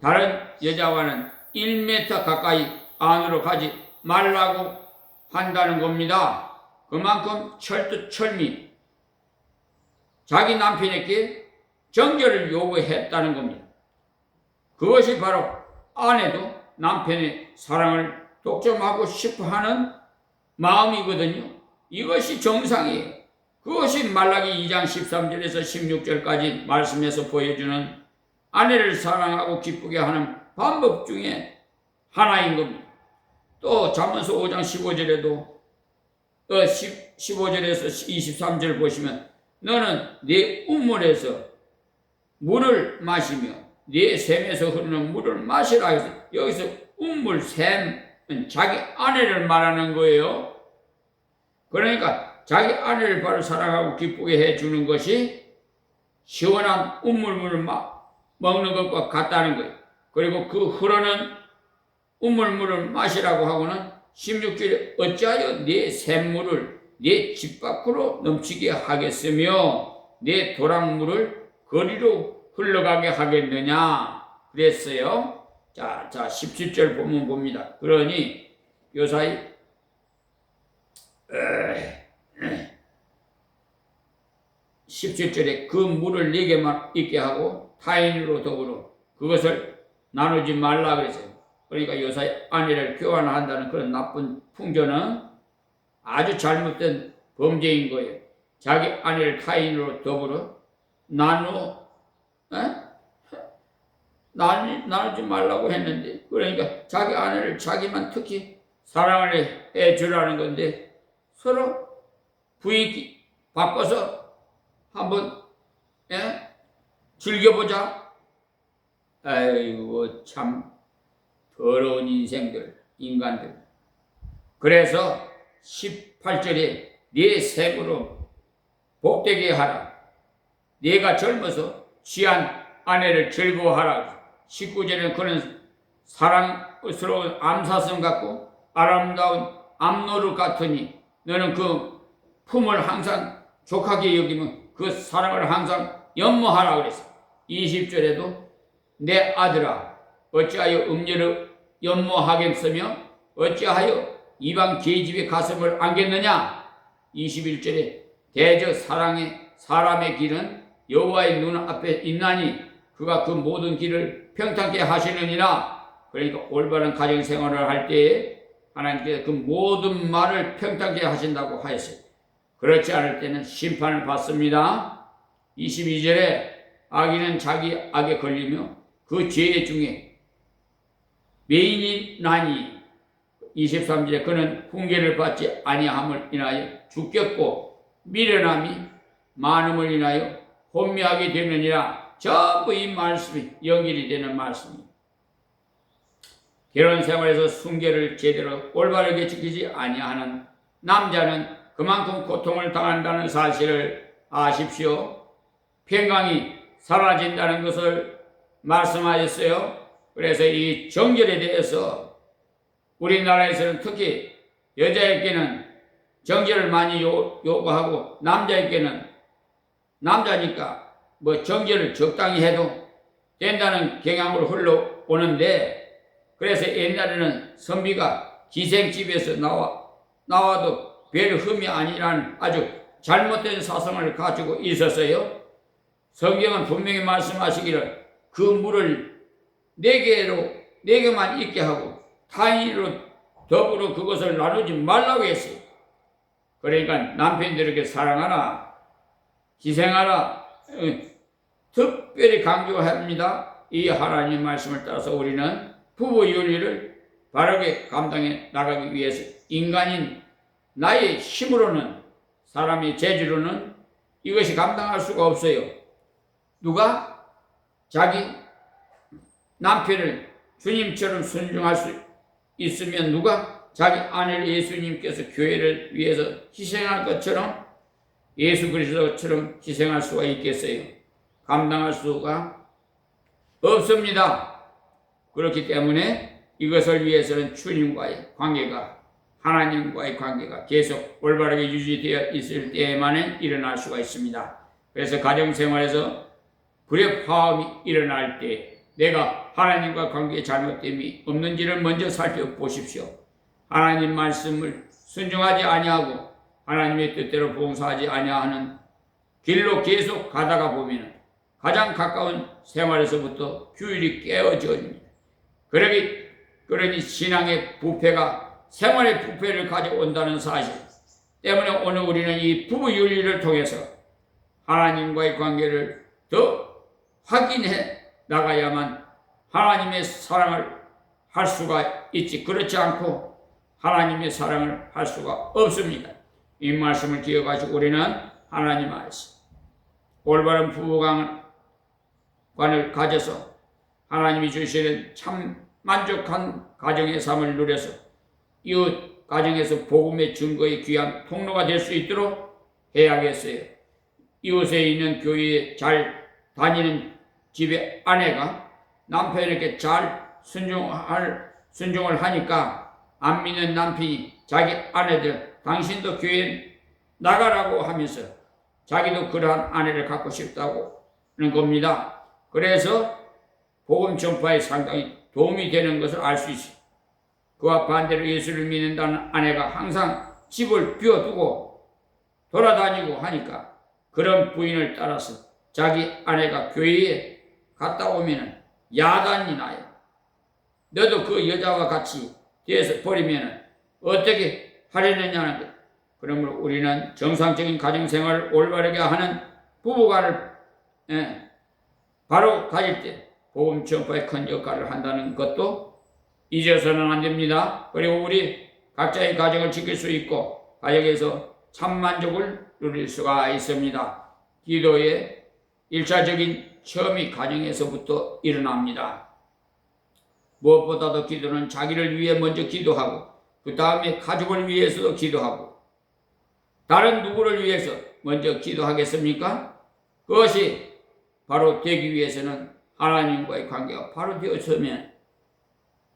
다른 여자와는 1m 가까이 안으로 가지 말라고 한다는 겁니다. 그만큼 철두철미 자기 남편에게 정결을 요구했다는 겁니다. 그것이 바로 아내도 남편의 사랑을 독점하고 싶어 하는 마음이거든요. 이것이 정상이에요. 그것이 말라기 2장 13절에서 16절까지 말씀에서 보여주는 아내를 사랑하고 기쁘게 하는 방법 중에 하나인 겁니다. 또 잠언서 5장 15절에도 15절에서 23절 보시면 너는 네 우물에서 물을 마시며 네 샘에서 흐르는 물을 마시라 해서 여기서 우물, 샘은 자기 아내를 말하는 거예요. 그러니까 자기 아내를 바로 사랑하고 기쁘게 해주는 것이 시원한 우물물을 먹는 것과 같다는 거예요. 그리고 그 흐르는 우물물을 마시라고 하고는 16절에 어찌하여 네 샘물을 네 집 밖으로 넘치게 하겠으며 네 도랑물을 거리로 흘러가게 하겠느냐 그랬어요. 자 17절 보면 봅니다. 그러니 요사이 17절에 그 물을 네게만 있게 하고 타인으로 더불어 그것을 나누지 말라 그랬어요. 그러니까 요사이 아내를 교환한다는 그런 나쁜 풍조는 아주 잘못된 범죄인 거예요. 자기 아내를 타인으로 더불어 나누지 말라고 했는데, 그러니까 자기 아내를 자기만 특히 사랑을 해 주라는 건데 서로 부익 바꿔서 한번 즐겨보자. 아이고 참 더러운 인간들. 그래서 18절에 네 샘으로 복되게 하라. 네가 젊어서 취한 아내를 즐거워하라. 19절에는 그는 사랑스러운 암사슴 같고 아름다운 암노루 같으니 너는 그 품을 항상 족하게 여기면 그 사랑을 항상 연모하라 그랬어. 20절에도 내 아들아 어찌하여 음녀를 연모하겠으며 어찌하여 이방 계집의 가슴을 안겠느냐. 21절에 대저 사람의 길은 여호와의 눈 앞에 있나니 그가 그 모든 길을 평탄케 하시느니라. 그러니까 올바른 가정생활을 할 때에 하나님께서 그 모든 말을 평탄케 하신다고 하였어요. 그렇지 않을 때는 심판을 받습니다. 22절에 악인은 자기 악에 걸리며 그 죄 중에 메인이 나니. 23절에 그는 훈계를 받지 아니함을 인하여 죽겠고 미련함이 많음을 인하여 혼미하게 되느니라. 전부 이 말씀이 연결이 되는 말씀입니다. 결혼 생활에서 순결을 제대로 올바르게 지키지 아니하는 남자는 그만큼 고통을 당한다는 사실을 아십시오. 평강이 사라진다는 것을 말씀하셨어요. 그래서 이 정결에 대해서 우리나라에서는 특히 여자에게는 정결을 많이 요구하고 남자에게는 남자니까 정결을 적당히 해도 된다는 경향으로 흘러오는데, 그래서 옛날에는 선비가 기생집에서 나와도 별 흠이 아니라는 아주 잘못된 사상을 가지고 있었어요. 성경은 분명히 말씀하시기를 그 물을 4개만 있게 하고 타인으로 더불어 그것을 나누지 말라고 했어요. 그러니까 남편들에게 사랑하라, 희생하라, 특별히 강조합니다. 이 하나님 말씀을 따라서 우리는 부부 윤리를 바르게 감당해 나가기 위해서 인간인 나의 힘으로는, 사람의 재주로는 이것이 감당할 수가 없어요. 누가 자기 남편을 주님처럼 순종할 수 있으면 누가 자기 아내를 예수님께서 교회를 위해서 희생할 것처럼 예수 그리스도처럼 희생할 수가 있겠어요? 감당할 수가 없습니다. 그렇기 때문에 이것을 위해서는 주님과의 관계가, 하나님과의 관계가 계속 올바르게 유지되어 있을 때에만 일어날 수가 있습니다. 그래서 가정생활에서 불의 파업이 일어날 때 내가 하나님과 관계에 잘못됨이 없는지를 먼저 살펴보십시오. 하나님 말씀을 순종하지 아니하고 하나님의 뜻대로 봉사하지 아니하는 길로 계속 가다가 보면 가장 가까운 생활에서부터 규율이 깨어집니다. 그러니 신앙의 부패가 생활의 부패를 가져온다는 사실 때문에 오늘 우리는 이 부부 윤리를 통해서 하나님과의 관계를 더 확인해 나가야만 하나님의 사랑을 할 수가 있지, 그렇지 않고 하나님의 사랑을 할 수가 없습니다. 이 말씀을 기억하시고 우리는 하나님 말씀, 올바른 부부관을 가져서 하나님이 주시는 참 만족한 가정의 삶을 누려서 이웃 가정에서 복음의 증거의 귀한 통로가 될 수 있도록 해야겠어요. 이웃에 있는 교회에 잘 다니는 집의 아내가 남편에게 잘 순종을 하니까 안 믿는 남편이 자기 아내들 당신도 교회에 나가라고 하면서 자기도 그러한 아내를 갖고 싶다고 하는 겁니다. 그래서 복음 전파에 상당히 도움이 되는 것을 알 수 있어요. 그와 반대로 예수를 믿는다는 아내가 항상 집을 비워두고 돌아다니고 하니까 그런 부인을 따라서 자기 아내가 교회에 갔다 오면 야단이 나요. 너도 그 여자와 같이 뒤에서 버리면 어떻게 하려느냐는 것. 그러므로 우리는 정상적인 가정생활을 올바르게 하는 부부간을 바로 가질 때 복음 전파에 큰 역할을 한다는 것도 잊어서는 안 됩니다. 그리고 우리 각자의 가정을 지킬 수 있고 가정에서 참 만족을 누릴 수가 있습니다. 기도의 1차적인 처음이 가정에서부터 일어납니다. 무엇보다도 기도는 자기를 위해 먼저 기도하고 그 다음에 가족을 위해서도 기도하고 다른 누구를 위해서 먼저 기도하겠습니까? 그것이 바로 되기 위해서는 하나님과의 관계가 바로 되어서면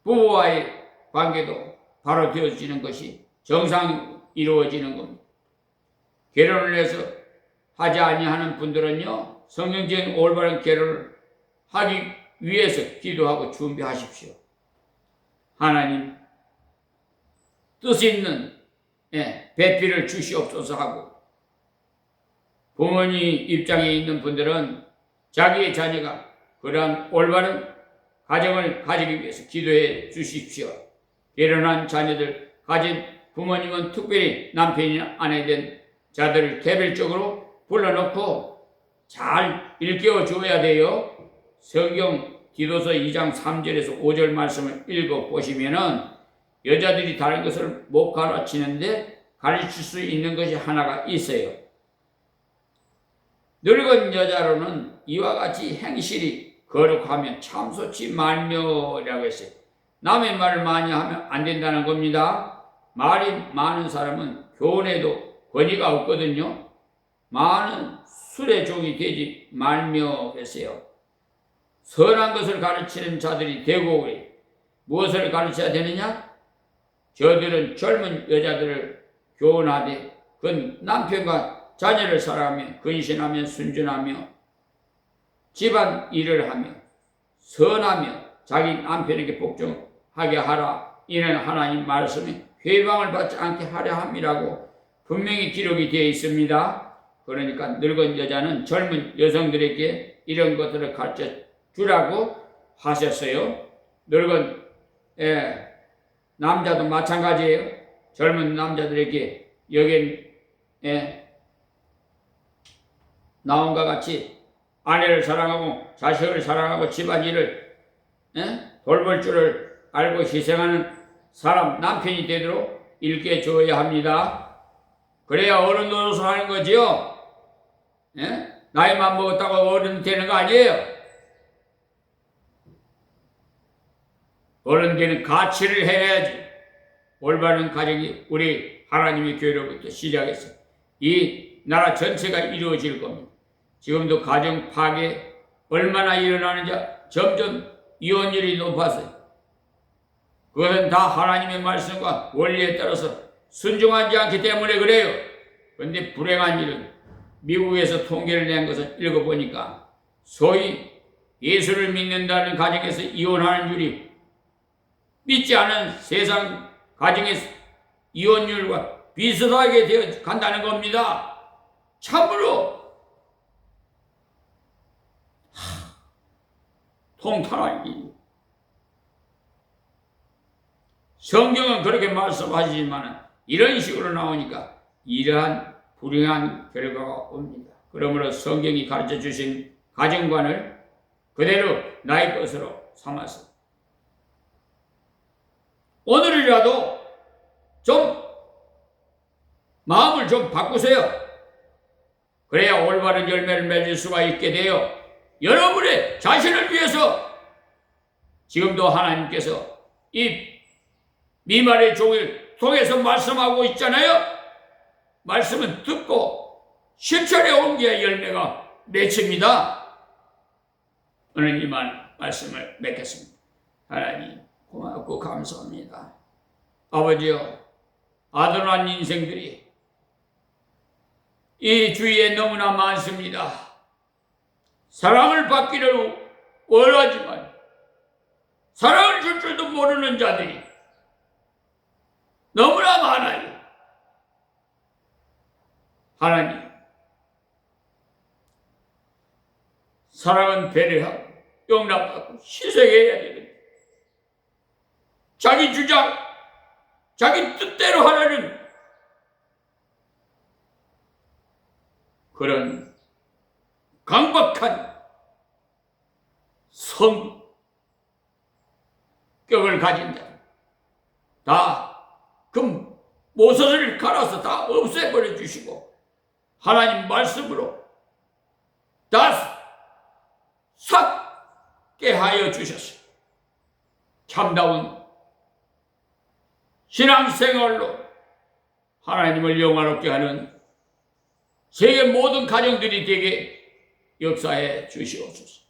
부부와의 관계도 바로 되어지는 것이 정상 이루어지는 겁니다. 결혼을 해서 하지 아니하는 분들은요, 성경적인 올바른 결혼을 하기 위해서 기도하고 준비하십시오. 하나님 뜻 있는 배필을 주시옵소서 하고, 부모님 입장에 있는 분들은 자기의 자녀가 그러한 올바른 가정을 가지기 위해서 기도해 주십시오. 결혼한 자녀들 가진 부모님은 특별히 남편이나 아내 된 자들을 개별적으로 불러놓고 잘 일깨워 줘야 돼요. 성경 디도서 2장 3절에서 5절 말씀을 읽어보시면은 여자들이 다른 것을 못 가르치는데 가르칠 수 있는 것이 하나가 있어요. 늙은 여자로는 이와 같이 행실이 거룩하면 참소치 말며라고 했어요. 남의 말을 많이 하면 안 된다는 겁니다. 말이 많은 사람은 교훈에도 권위가 없거든요. 많은 술의 종이 되지 말며 했어요. 선한 것을 가르치는 자들이 되고 그래. 무엇을 가르쳐야 되느냐? 저들은 젊은 여자들을 교훈하되 그건 남편과 자녀를 사랑하며 근신하며 순전하며 집안 일을 하며 선하며 자기 남편에게 복종하게 하라. 이는 하나님 말씀에 회방을 받지 않게 하려 함이라고 분명히 기록이 되어 있습니다. 그러니까 늙은 여자는 젊은 여성들에게 이런 것들을 가르쳐 주라고 하셨어요. 늙은 남자도 마찬가지예요. 젊은 남자들에게 여긴 나온과 같이 아내를 사랑하고 자식을 사랑하고 집안일을 돌볼 줄을 알고 희생하는 사람, 남편이 되도록 일깨줘야 합니다. 그래야 어른 노릇을 하는 거지요. 나이만 먹었다고 어른 되는 거 아니에요. 어른 되는 가치를 해야지. 올바른 가정이 우리 하나님의 교회로부터 시작해서 이 나라 전체가 이루어질 겁니다. 지금도 가정 파괴 얼마나 일어나는지 점점 이혼율이 높아서요. 그것은 다 하나님의 말씀과 원리에 따라서 순종하지 않기 때문에 그래요. 그런데 불행한 일은 미국에서 통계를 낸 것을 읽어보니까 소위 예수를 믿는다는 가정에서 이혼하는 율이 믿지 않은 세상 가정의 이혼율과 비슷하게 되어 간다는 겁니다. 참으로 통탄할 일. 성경은 그렇게 말씀하시지만 이런 식으로 나오니까 이러한 불행한 결과가 옵니다. 그러므로 성경이 가르쳐 주신 가정관을 그대로 나의 것으로 삼아서 오늘이라도 좀 마음을 좀 바꾸세요. 그래야 올바른 열매를 맺을 수가 있게 되어 여러분의 자신을 위해서 지금도 하나님께서 이 미말의 종을 통해서 말씀하고 있잖아요. 말씀은 듣고 실천에 옮겨야 열매가 맺힙니다. 오늘 이만 말씀을 맺겠습니다. 하나님 고맙고 감사합니다. 아버지여, 아들한 인생들이 이 주위에 너무나 많습니다. 사랑을 받기를 원하지만 사랑을 줄 줄도 모르는 자들이 너무나 많아요. 하나님, 사랑은 배려하고 용납하고 희생해야 됩니다. 자기 주장, 자기 뜻대로 하려는 그런 강박한 성격을 가진 자, 다 그 모서리를 갈아서 다 없애버려 주시고 하나님 말씀으로 다 삭게 하여 주셨어요. 참다운 신앙생활로 하나님을 영화롭게 하는 세계 모든 가정들이 되게 역사해 주시옵소서.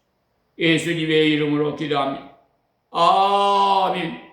예수님의 이름으로 기도합니다. 아멘.